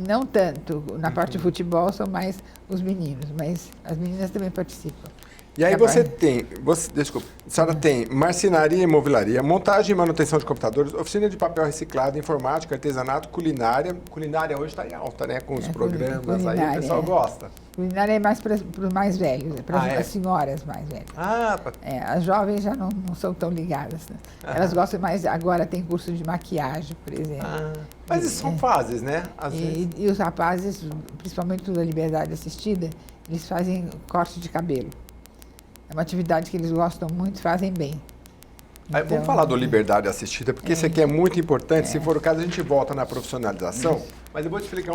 Não tanto, na parte de futebol são mais os meninos, mas as meninas também participam. E aí desculpa, a senhora tem marcenaria e movelaria, montagem e manutenção de computadores, oficina de papel reciclado, informática, artesanato, culinária. Culinária hoje está em alta, né? Com os programas aí, o pessoal gosta. Culinária é mais para os mais velhos, para as senhoras mais velhas. As jovens já não são tão ligadas. Né? Elas gostam mais, agora tem curso de maquiagem, por exemplo. Mas isso são fases, né? E os rapazes, principalmente da Liberdade Assistida, eles fazem corte de cabelo. É uma atividade que eles gostam muito e fazem bem. Então, vamos falar do Liberdade Assistida, porque isso aqui é muito importante. Se for o caso, a gente volta na profissionalização. Mas eu vou te explicar,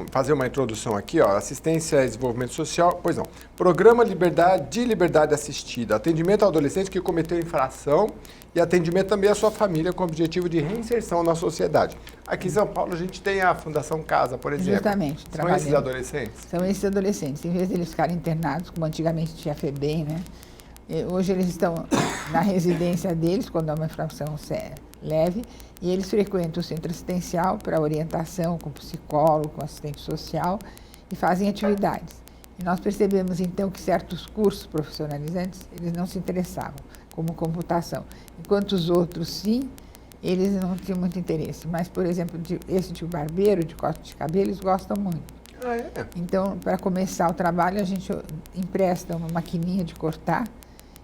fazer uma introdução aqui. Assistência e desenvolvimento social. Pois não. Programa de Liberdade Assistida. Atendimento ao adolescente que cometeu infração e atendimento também à sua família com o objetivo de reinserção na sociedade. Aqui em São Paulo, a gente tem a Fundação Casa, por exemplo. Justamente. São esses adolescentes? São esses adolescentes. Em vez de eles ficarem internados, como antigamente tinha a FEBEM, né? Hoje eles estão na residência deles, quando é uma infração leve, e eles frequentam o centro assistencial para orientação com psicólogo, com assistente social, e fazem atividades. E nós percebemos, então, que certos cursos profissionalizantes, eles não se interessavam, como computação. Enquanto os outros, sim, eles não tinham muito interesse. Mas, por exemplo, esse de barbeiro, de corte de cabelo, eles gostam muito. Então, para começar o trabalho, a gente empresta uma maquininha de cortar,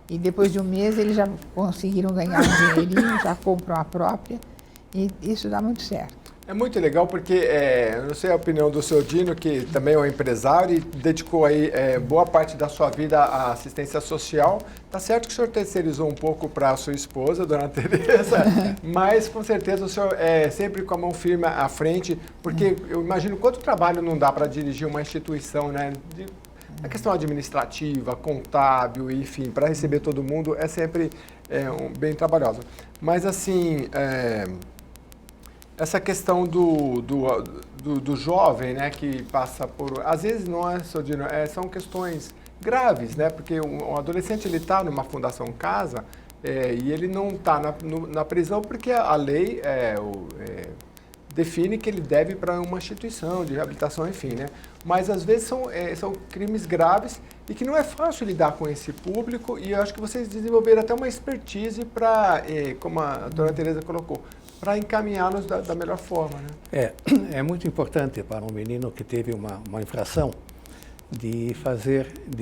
e depois de um mês eles já conseguiram ganhar um dinheirinho, já compram a própria, e isso dá muito certo. É muito legal porque, eu não sei a opinião do seu Dino, que também é um empresário e dedicou aí boa parte da sua vida à assistência social. Tá certo que o senhor terceirizou um pouco para a sua esposa, dona Tereza, mas com certeza o senhor é sempre com a mão firme à frente, porque eu imagino quanto trabalho não dá para dirigir uma instituição, né? A questão administrativa, contábil, enfim, para receber todo mundo é sempre bem trabalhosa. Mas assim... essa questão do jovem, né, que passa por... Às vezes não é, seu Dino, são questões graves, né, porque um adolescente ele está numa fundação casa e ele não está na prisão porque a lei define que ele deve ir para uma instituição de reabilitação, enfim, né. Mas às vezes são crimes graves e que não é fácil lidar com esse público e eu acho que vocês desenvolveram até uma expertise para, como a dona Tereza colocou, para encaminhá-los da melhor forma, né? É muito importante para um menino que teve uma infração de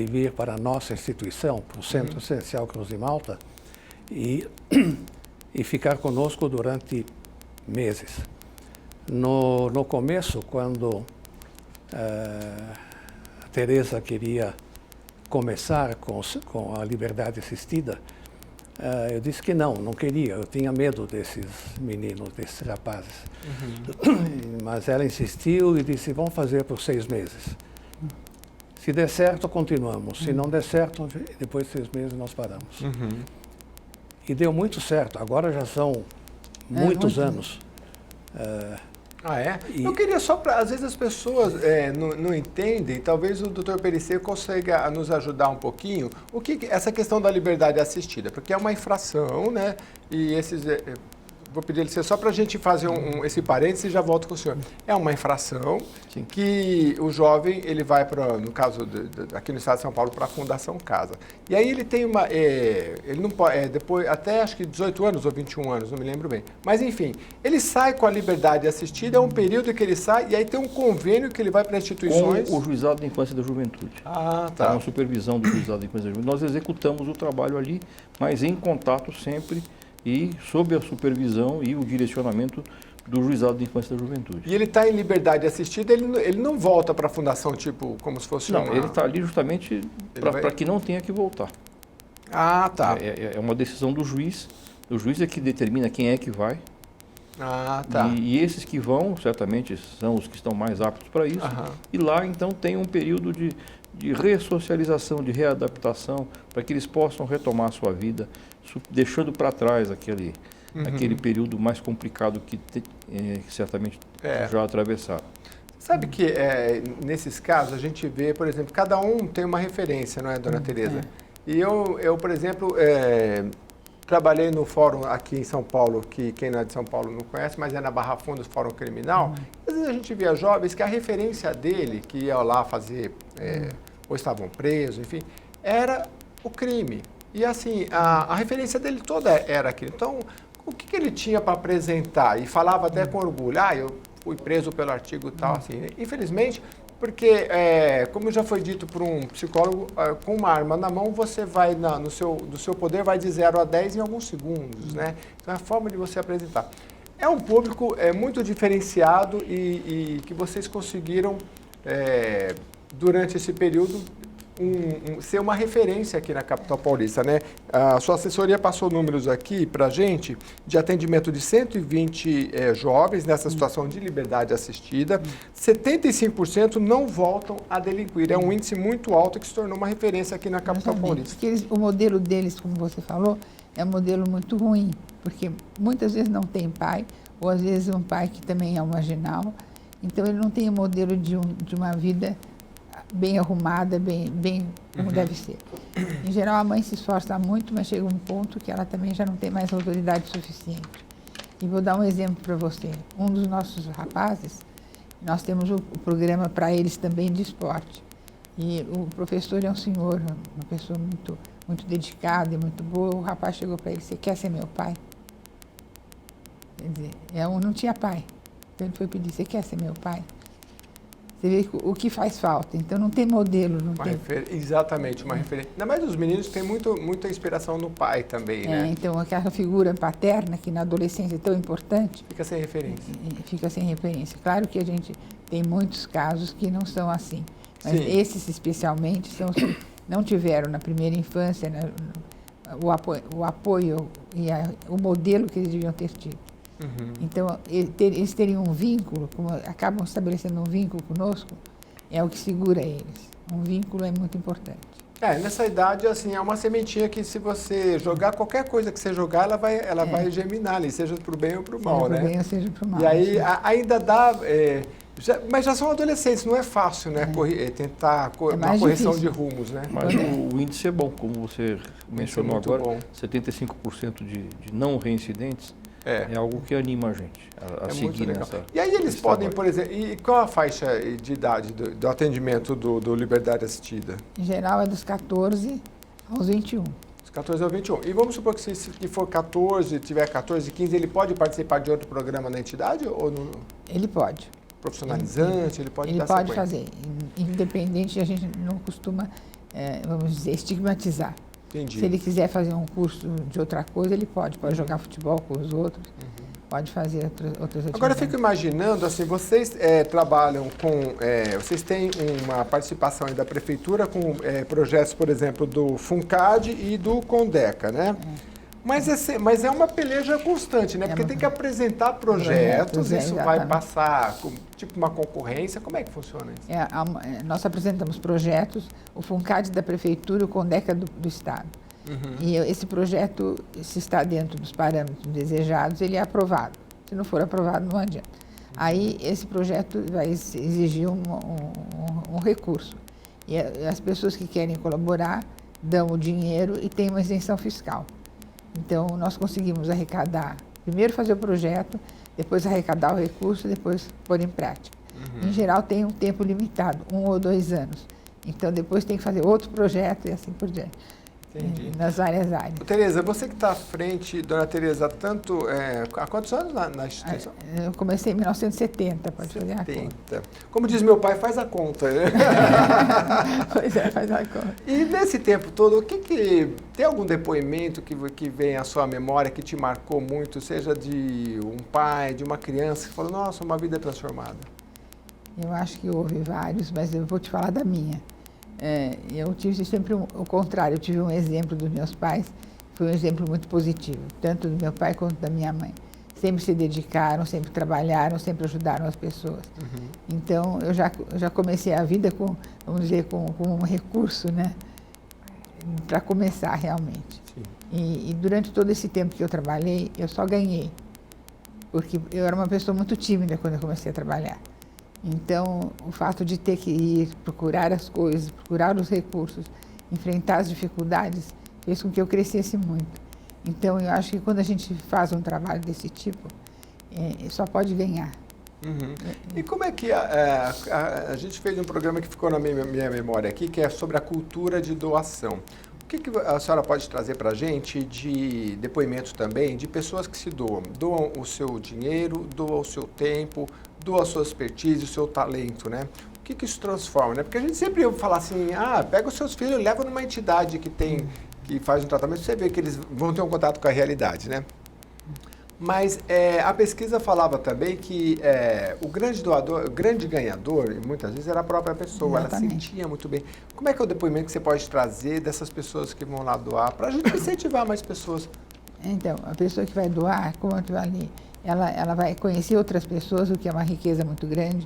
vir para a nossa instituição, para o Centro Essencial Cruz de Malta, e ficar conosco durante meses. No começo, quando a Tereza queria começar com a liberdade assistida, eu disse que não queria, eu tinha medo desses meninos, desses rapazes. Mas ela insistiu e disse, vamos fazer por 6 meses. Se der certo, continuamos. Se não der certo, depois de 6 meses nós paramos. E deu muito certo, agora já são muitos anos. Eu queria só para... Às vezes as pessoas não entendem, talvez o Dr. Perecer consiga nos ajudar um pouquinho, essa questão da liberdade assistida, porque é uma infração, né? E esses... vou pedir licença só para a gente fazer esse parênteses e já volto com o senhor. É uma infração que o jovem, ele vai para, no caso aqui no estado de São Paulo, para a Fundação Casa. E aí ele tem uma... ele não pode... depois, até acho que 18 anos ou 21 anos, não me lembro bem. Mas enfim, ele sai com a liberdade assistida, é um período que ele sai e aí tem um convênio que ele vai para instituições... Com o Juizado da Infância e da Juventude. Tá. Com a supervisão do Juizado da Infância e da Juventude. Nós executamos o trabalho ali, mas em contato sempre e sob a supervisão e o direcionamento do Juizado da Infância e da Juventude. E ele está em liberdade assistida, ele não volta para a fundação, tipo, como se fosse Não, ele está ali justamente para que não tenha que voltar. Tá. É uma decisão do juiz. O juiz é que determina quem é que vai. Tá. E esses que vão, certamente, são os que estão mais aptos para isso. E lá, então, tem um período de ressocialização, de readaptação, para que eles possam retomar a sua vida, deixando para trás aquele período mais complicado que certamente já atravessaram. Sabe que nesses casos a gente vê, por exemplo, cada um tem uma referência, não é, dona Tereza? E eu, por exemplo, trabalhei no fórum aqui em São Paulo, que quem não é de São Paulo não conhece, mas é na Barra Funda, o Fórum Criminal. Às vezes a gente via jovens que a referência dele, que ia lá fazer, ou estavam presos, enfim, era o crime. E assim, a referência dele toda era aquilo. Então, o que ele tinha para apresentar? E falava até com orgulho, eu fui preso pelo artigo tal, assim. Infelizmente, porque, como já foi dito por um psicólogo, com uma arma na mão, você vai, do seu poder, vai de 0 a 10 em alguns segundos, né? Então, é a forma de você apresentar. É um público muito diferenciado e que vocês conseguiram, durante esse período, ser uma referência aqui na capital paulista, né? A sua assessoria passou números aqui para a gente de atendimento de 120 jovens nessa situação de liberdade assistida. 75% não voltam a delinquir. É um índice muito alto que se tornou uma referência aqui na capital paulista. Porque o modelo deles, como você falou, é um modelo muito ruim, porque muitas vezes não tem pai, ou às vezes um pai que também é um marginal. Então ele não tem o modelo de uma vida bem arrumada, bem como deve ser. Em geral, a mãe se esforça muito, mas chega um ponto que ela também já não tem mais autoridade suficiente. E vou dar um exemplo para você. Um dos nossos rapazes, nós temos o programa para eles também de esporte. E o professor é um senhor, uma pessoa muito, muito dedicada e muito boa. O rapaz chegou para ele: você quer ser meu pai? Quer dizer, não tinha pai. Então ele foi pedir: você quer ser meu pai? Você vê o que faz falta. Então não tem modelo, não tem. Exatamente, uma referência. Ainda mais os meninos têm muita inspiração no pai também, né? Então aquela figura paterna que na adolescência é tão importante. Fica sem referência. Fica sem referência. Claro que a gente tem muitos casos que não são assim. Mas Sim. esses especialmente são os que não tiveram na primeira infância, né, o apoio e o modelo que eles deviam ter tido. Uhum. Então, eles terem um vínculo, como acabam estabelecendo um vínculo conosco, é o que segura eles. Um vínculo é muito importante. Nessa idade, assim, é uma sementinha que se você jogar, qualquer coisa que você jogar, ela vai germinar ali, seja para o bem ou para o mal, seja né? Seja para o bem ou seja para o mal. E aí, ainda dá... mas já são adolescentes, não é fácil, né? Tentar uma correção difícil. de rumos, né? Mas o índice é bom, como você mencionou agora, bom. 75% de não reincidentes. É algo que anima a gente a seguir nessa. E aí eles podem, por exemplo, e qual a faixa de idade do atendimento do Liberdade Assistida? Em geral é dos 14 aos 21. Dos 14 aos 21. E vamos supor que se for 14, tiver 14, 15, ele pode participar de outro programa na entidade ou não? Ele pode. Profissionalizante, ele pode dar pode sequência. fazer. Independente, a gente não costuma, vamos dizer, estigmatizar. Entendi. Se ele quiser fazer um curso de outra coisa, ele pode jogar futebol com os outros, pode fazer outras atividades. Agora eu fico imaginando, assim, vocês trabalham com, vocês têm uma participação aí da prefeitura com projetos, por exemplo, do FUNCAD e do CONDECA, né? Mas é uma peleja constante, né? Porque tem que apresentar projetos, isso vai passar tipo uma concorrência. Como é que funciona isso? Nós apresentamos projetos, o FUNCAD da prefeitura, o CONDECA do estado. E esse projeto, se está dentro dos parâmetros desejados, ele é aprovado. Se não for aprovado, não adianta. Aí esse projeto vai exigir um recurso. E as pessoas que querem colaborar dão o dinheiro e tem uma isenção fiscal. Então, nós conseguimos arrecadar, primeiro fazer o projeto, depois arrecadar o recurso e depois pôr em prática. Em geral, tem um tempo limitado, 1 ou 2 anos. Então, depois tem que fazer outro projeto e assim por diante. Entendi. Nas várias áreas. Tereza, você que está à frente, dona Tereza, há quantos anos na instituição? Eu comecei em 1970, pode fazer a conta. Como diz meu pai, faz a conta. Né? Pois é, faz a conta. E nesse tempo todo, tem algum depoimento que vem à sua memória que te marcou muito, seja de um pai, de uma criança, que falou, nossa, uma vida transformada? Eu acho que houve vários, mas eu vou te falar da minha. Eu tive sempre o contrário, eu tive um exemplo dos meus pais, foi um exemplo muito positivo, tanto do meu pai quanto da minha mãe. Sempre se dedicaram, sempre trabalharam, sempre ajudaram as pessoas. Então, eu já comecei a vida com, vamos dizer, com um recurso, né, para começar realmente. E durante todo esse tempo que eu trabalhei, eu só ganhei, porque eu era uma pessoa muito tímida quando eu comecei a trabalhar. Então, o fato de ter que ir procurar as coisas, procurar os recursos, enfrentar as dificuldades, fez com que eu crescesse muito. Então, eu acho que quando a gente faz um trabalho desse tipo, só pode ganhar. E como é que a gente fez um programa que ficou na minha memória aqui, que é sobre a cultura de doação. O que a senhora pode trazer para a gente de depoimentos também de pessoas que se doam? Doam o seu dinheiro, doam o seu tempo, doam a sua expertise, o seu talento, né? O que isso transforma, né? Porque a gente sempre ouve falar assim, pega os seus filhos e leva numa entidade que faz um tratamento, você vê que eles vão ter um contato com a realidade, né? Mas a pesquisa falava também que o grande doador, o grande ganhador, muitas vezes era a própria pessoa, Exatamente. Ela sentia muito bem. Como é que é o depoimento que você pode trazer dessas pessoas que vão lá doar, para a gente incentivar mais pessoas? Então, a pessoa que vai doar, como eu te falei, ela vai conhecer outras pessoas, o que é uma riqueza muito grande,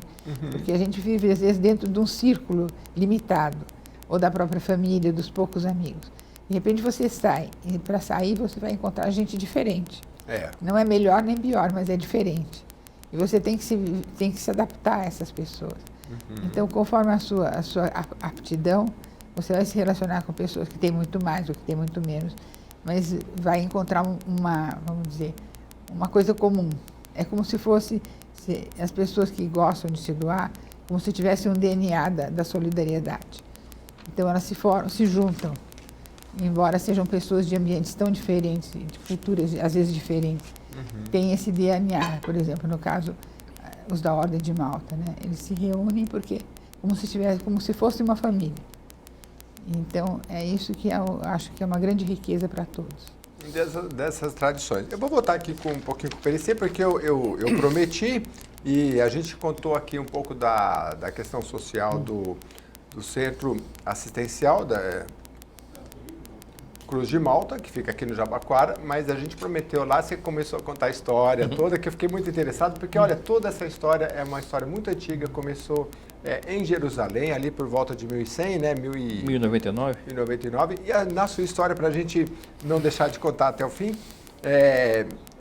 porque a gente vive, às vezes, dentro de um círculo limitado, ou da própria família, dos poucos amigos. De repente você sai, e para sair você vai encontrar gente diferente. Não é melhor nem pior, mas é diferente. E você tem que se adaptar a essas pessoas. Então, conforme a sua aptidão, você vai se relacionar com pessoas que têm muito mais ou que têm muito menos, mas vai encontrar vamos dizer, uma coisa comum. É como se fosse as pessoas que gostam de se doar, como se tivesse um DNA da solidariedade. Então, elas se juntam. Embora sejam pessoas de ambientes tão diferentes, de culturas às vezes diferentes, tem esse DNA. Por exemplo, no caso os da Ordem de Malta, né? Eles se reúnem porque como se fosse uma família. Então, é isso que eu acho que é uma grande riqueza para todos. Dessas tradições. Eu vou voltar aqui com um pouquinho com o PLC, porque eu prometi e a gente contou aqui um pouco da questão social do Centro Assistencial da Cruz de Malta, que fica aqui no Jabaquara, mas a gente prometeu lá, você começou a contar a história toda, que eu fiquei muito interessado, porque olha, toda essa história é uma história muito antiga, começou em Jerusalém, ali por volta de 1100, né? 1099. 1099. E na sua história, para a gente não deixar de contar até o fim,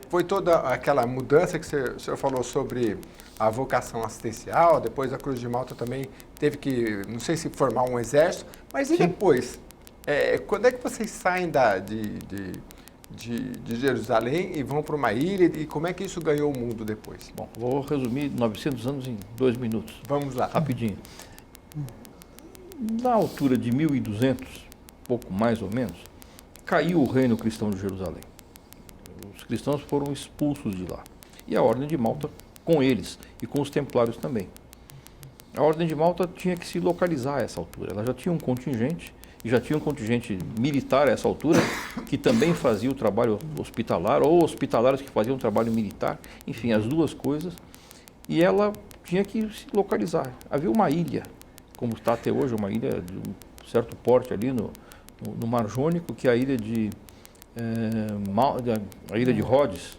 foi toda aquela mudança que o senhor falou sobre a vocação assistencial, depois a Cruz de Malta também teve que, não sei se formar um exército, mas e depois? Quando é que vocês saem de Jerusalém e vão para uma ilha e como é que isso ganhou o mundo depois? Bom, vou resumir 900 anos em 2 minutos. Vamos lá. Rapidinho. Na altura de 1200, pouco mais ou menos, caiu o reino cristão de Jerusalém. Os cristãos foram expulsos de lá. E a Ordem de Malta com eles e com os templários também. A Ordem de Malta tinha que se localizar a essa altura. Ela já tinha um contingente, e já tinha um contingente militar a essa altura, que também fazia o trabalho hospitalar, ou hospitalários que faziam o trabalho militar, enfim, as duas coisas, e ela tinha que se localizar. Havia uma ilha, como está até hoje, uma ilha de um certo porte ali no Mar Jônico, que é a ilha de Rhodes,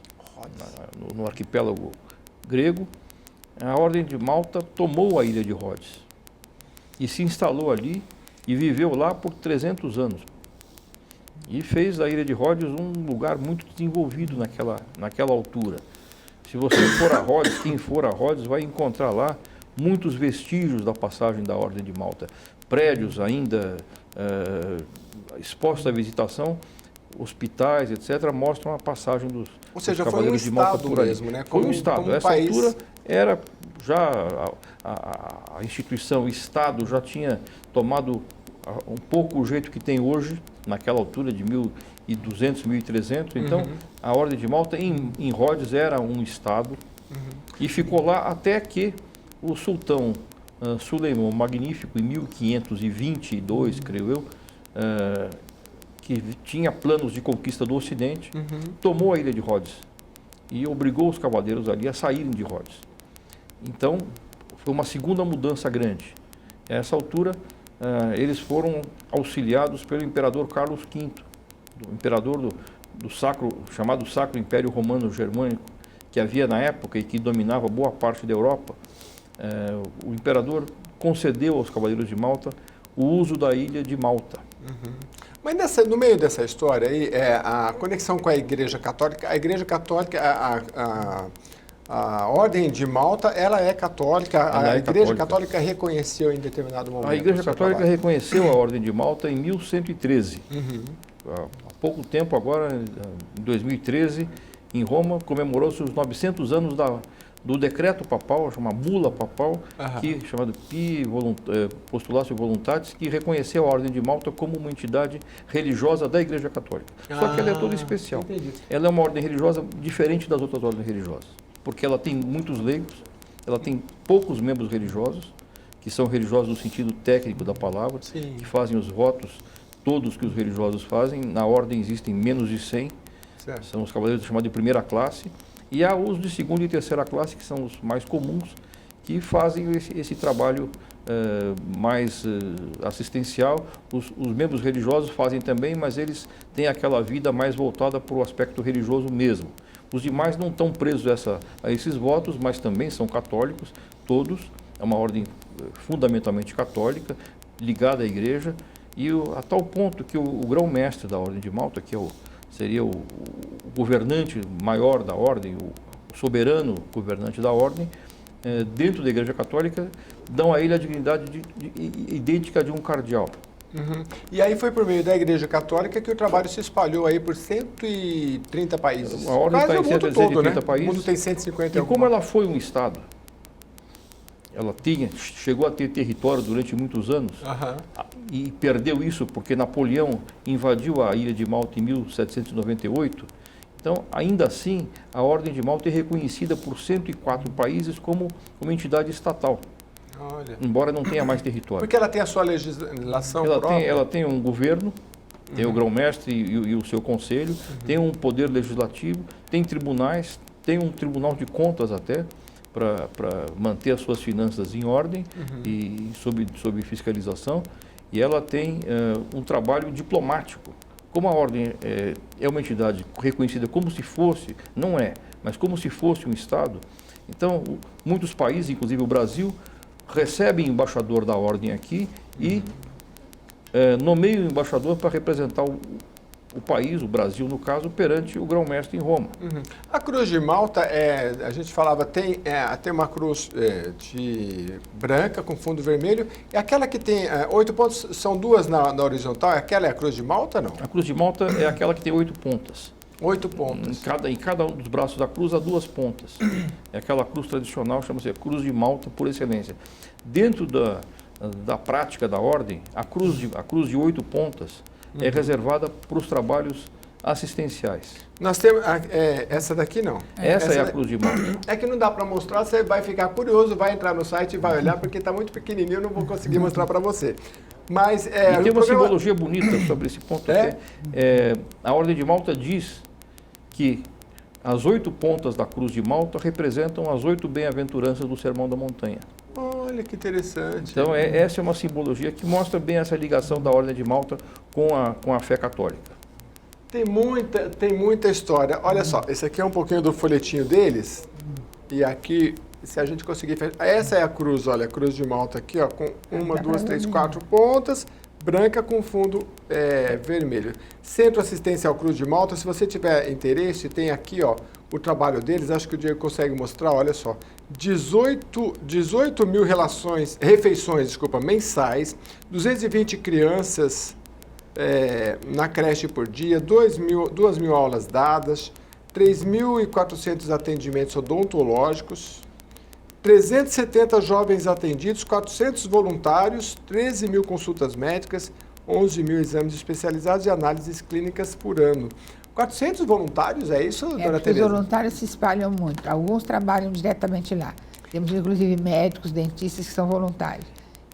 no arquipélago grego. A Ordem de Malta tomou a ilha de Rhodes e se instalou ali, e viveu lá por 300 anos. E fez a Ilha de Rhodes um lugar muito desenvolvido naquela altura. Se você for a Rhodes, quem for a Rhodes vai encontrar lá muitos vestígios da passagem da Ordem de Malta. Prédios ainda expostos à visitação, hospitais, etc., mostram a passagem dos Cavaleiros de Malta por ali. Mesmo, né? Foi um Estado. Essa altura era já a instituição, o Estado já tinha tomado um pouco o jeito que tem hoje, naquela altura de 1200, 1300. Então, a Ordem de Malta em Rhodes era um Estado e ficou lá até que o sultão Suleimão Magnífico, em 1522, creio eu, que tinha planos de conquista do Ocidente, tomou a ilha de Rhodes e obrigou os cavaleiros ali a saírem de Rhodes. Então, foi uma segunda mudança grande. A essa altura, eles foram auxiliados pelo imperador Carlos V, do imperador do chamado Sacro Império Romano Germânico, que havia na época e que dominava boa parte da Europa. O imperador concedeu aos Cavaleiros de Malta o uso da ilha de Malta. Mas no meio dessa história aí, a conexão com a Igreja Católica, a Ordem de Malta, ela é católica, a Igreja Católica reconheceu em determinado momento. A Igreja Católica reconheceu a Ordem de Malta em 1113. Há pouco tempo agora, em 2013, em Roma, comemorou-se os 900 anos do decreto papal, uma bula papal, chamado Postulatio Voluntatis, que reconheceu a Ordem de Malta como uma entidade religiosa da Igreja Católica. Só que ela é toda especial. Entendi. Ela é uma ordem religiosa diferente das outras ordens religiosas, porque ela tem muitos leigos, ela tem poucos membros religiosos, que são religiosos no sentido técnico da palavra, que fazem os votos todos que os religiosos fazem. Na ordem existem menos de 100, são os cavaleiros chamados de primeira classe, e há os de segunda e terceira classe, que são os mais comuns, que fazem esse trabalho mais assistencial. Os membros religiosos fazem também, mas eles têm aquela vida mais voltada para o aspecto religioso mesmo. Os demais não estão presos a esses votos, mas também são católicos, todos. É uma ordem fundamentalmente católica, ligada à igreja, e a tal ponto que o grão-mestre da Ordem de Malta, que seria o governante maior da ordem, o soberano governante da ordem, dentro da Igreja Católica, dão a ele a dignidade idêntica de um cardeal. E aí foi por meio da Igreja Católica que o trabalho se espalhou aí por 130 países. A ordem está em 130 países. O mundo tem 150. E como ela foi um Estado, ela chegou a ter território durante muitos anos, e perdeu isso porque Napoleão invadiu a ilha de Malta em 1798, Então, ainda assim, a Ordem de Malta é reconhecida por 104 países como uma entidade estatal, Olha. embora não tenha mais território. Porque ela tem a sua legislação própria? Ela tem um governo, tem o grão-mestre e o seu conselho, tem um poder legislativo, tem tribunais, tem um tribunal de contas até, para manter as suas finanças em ordem e sob fiscalização. E ela tem um trabalho diplomático. Como a Ordem é uma entidade reconhecida como se fosse, não é, mas como se fosse um Estado, então muitos países, inclusive o Brasil, recebem embaixador da Ordem aqui e nomeiam o embaixador para representar o país, o Brasil no caso, perante o grão-mestre em Roma. A Cruz de Malta, a gente falava, tem uma cruz de branca com fundo vermelho, e aquela que tem 8 pontos, são duas na horizontal, aquela é a Cruz de Malta, não? A Cruz de Malta é aquela que tem 8 pontas. 8 pontas. Em cada um dos braços da cruz há 2 pontas. É aquela cruz tradicional, chama-se Cruz de Malta por excelência. Dentro da prática da ordem, a cruz de 8 pontas é reservada para os trabalhos assistenciais. Nós temos essa daqui não. Essa é a Cruz de Malta. É que não dá para mostrar, você vai ficar curioso, vai entrar no site e vai olhar, porque está muito pequenininho, eu não vou conseguir mostrar para você. Mas e tem uma simbologia bonita sobre esse ponto. A Ordem de Malta diz que as 8 pontas da Cruz de Malta representam as 8 bem-aventuranças do Sermão da Montanha. Olha que interessante. Então, essa é uma simbologia que mostra bem essa ligação da Ordem de Malta com a fé católica. Tem muita história. Olha só, esse aqui é um pouquinho do folhetinho deles. E aqui, se a gente conseguir fechar... Essa é a cruz, olha, a Cruz de Malta aqui, ó, com 1, 2, 3, 4 pontas, branca com fundo vermelho. Centro Assistencial Cruz de Malta, se você tiver interesse, tem aqui, ó, o trabalho deles, acho que o Diego consegue mostrar, olha só. 18 mil refeições mensais, 220 crianças na creche por dia, 2 mil aulas dadas, 3.400 atendimentos odontológicos, 370 jovens atendidos, 400 voluntários, 13 mil consultas médicas, 11 mil exames especializados e análises clínicas por ano. 400 voluntários, é isso, dona Tereza? Os voluntários se espalham muito. Alguns trabalham diretamente lá. Temos, inclusive, médicos, dentistas que são voluntários.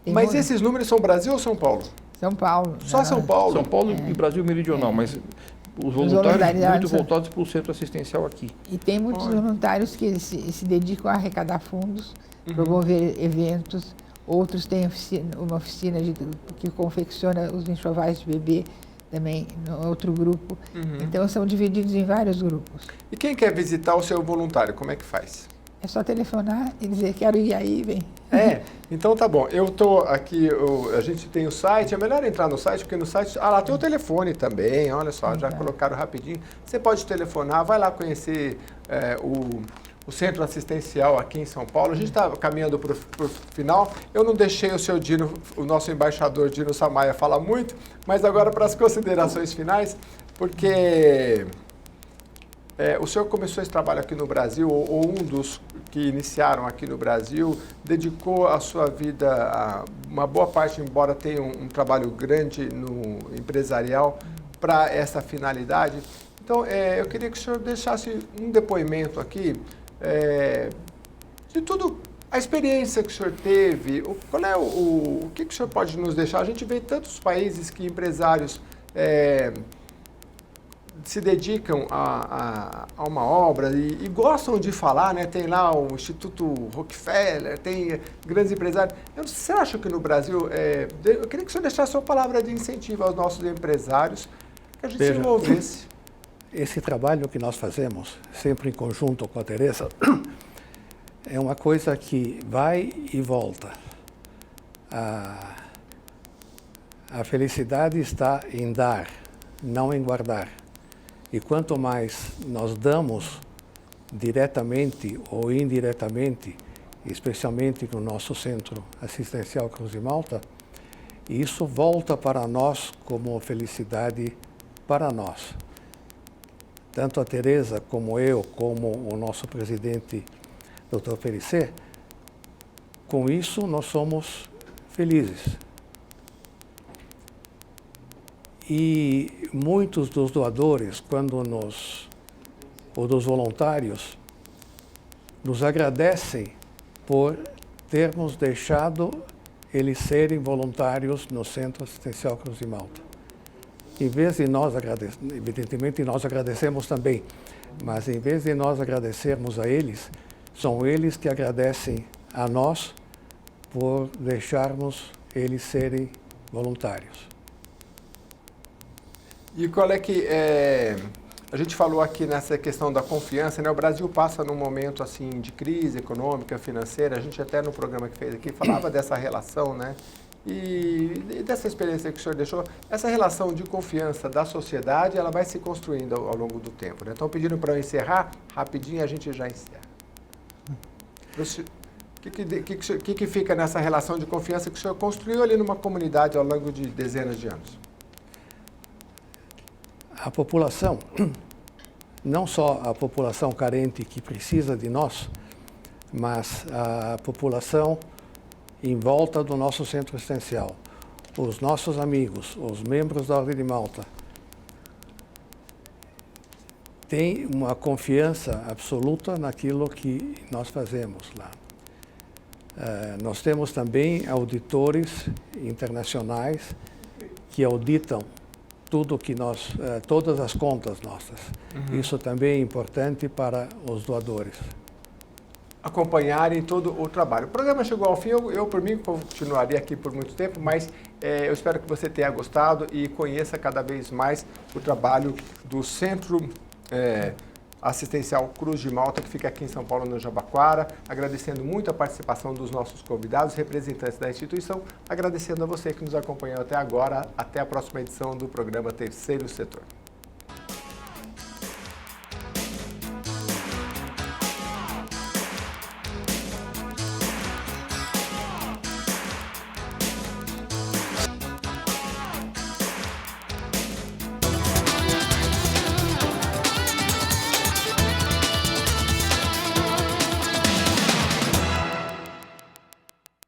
Mas esses números são Brasil ou São Paulo? São Paulo. Só São Paulo? São Paulo e Brasil Meridional, mas os voluntários muito voltados para o centro assistencial aqui. E tem muitos voluntários que se dedicam a arrecadar fundos, promover eventos. Outros têm uma oficina que confecciona os enxovais de bebê, também no outro grupo. Então, são divididos em vários grupos. E quem quer visitar o seu voluntário, como é que faz? É só telefonar e dizer, quero ir aí, vem. Então tá bom. Eu tô aqui, a gente tem o site, é melhor entrar no site, porque no site, lá tem o telefone também, olha só, já colocaram rapidinho. Você pode telefonar, vai lá conhecer o Centro Assistencial aqui em São Paulo. A gente está caminhando para o final. Eu não deixei o seu Dino, o nosso embaixador Dino Samaia, falar muito, mas agora para as considerações finais, porque o senhor começou esse trabalho aqui no Brasil, ou um dos que iniciaram aqui no Brasil, dedicou a sua vida, uma boa parte, embora tenha um trabalho grande no empresarial, para essa finalidade. Então, eu queria que o senhor deixasse um depoimento aqui de tudo, a experiência que o senhor teve, o que o senhor pode nos deixar? A gente vê tantos países que empresários se dedicam a uma obra e gostam de falar, né? Tem lá o Instituto Rockefeller, tem grandes empresários. Você acha que no Brasil, eu queria que o senhor deixasse uma palavra de incentivo aos nossos empresários, que a gente se envolvesse. Esse trabalho que nós fazemos, sempre em conjunto com a Tereza, é uma coisa que vai e volta. A felicidade está em dar, não em guardar. E quanto mais nós damos diretamente ou indiretamente, especialmente no nosso Centro Assistencial Cruz de Malta, isso volta para nós como felicidade para nós. Tanto a Tereza como eu, como o nosso presidente, Dr. Perissé, com isso nós somos felizes. E muitos dos doadores, quando nos ou dos voluntários nos agradecem por termos deixado eles serem voluntários no Centro Assistencial Cruz de Malta. Em vez de nós agradecermos, evidentemente nós agradecemos também, mas em vez de nós agradecermos a eles, são eles que agradecem a nós por deixarmos eles serem voluntários. E qual é que a gente falou aqui nessa questão da confiança, né? O Brasil passa num momento assim de crise econômica, financeira. A gente até no programa que fez aqui falava dessa relação, né? E dessa experiência que o senhor deixou, essa relação de confiança da sociedade, ela vai se construindo ao longo do tempo, né? Então, pedindo para eu encerrar, rapidinho a gente já encerra. O que fica nessa relação de confiança que o senhor construiu ali numa comunidade ao longo de dezenas de anos? A população, não só a população carente que precisa de nós, mas a população em volta do nosso centro assistencial, os nossos amigos, os membros da Ordem de Malta, têm uma confiança absoluta naquilo que nós fazemos lá. Nós temos também auditores internacionais que auditam tudo que todas as contas nossas. Isso também é importante para os doadores. Acompanharem todo o trabalho. O programa chegou ao fim, eu por mim continuaria aqui por muito tempo, mas eu espero que você tenha gostado e conheça cada vez mais o trabalho do Centro Assistencial Cruz de Malta, que fica aqui em São Paulo, no Jabaquara, agradecendo muito a participação dos nossos convidados, representantes da instituição, agradecendo a você que nos acompanhou até agora, até a próxima edição do programa Terceiro Setor.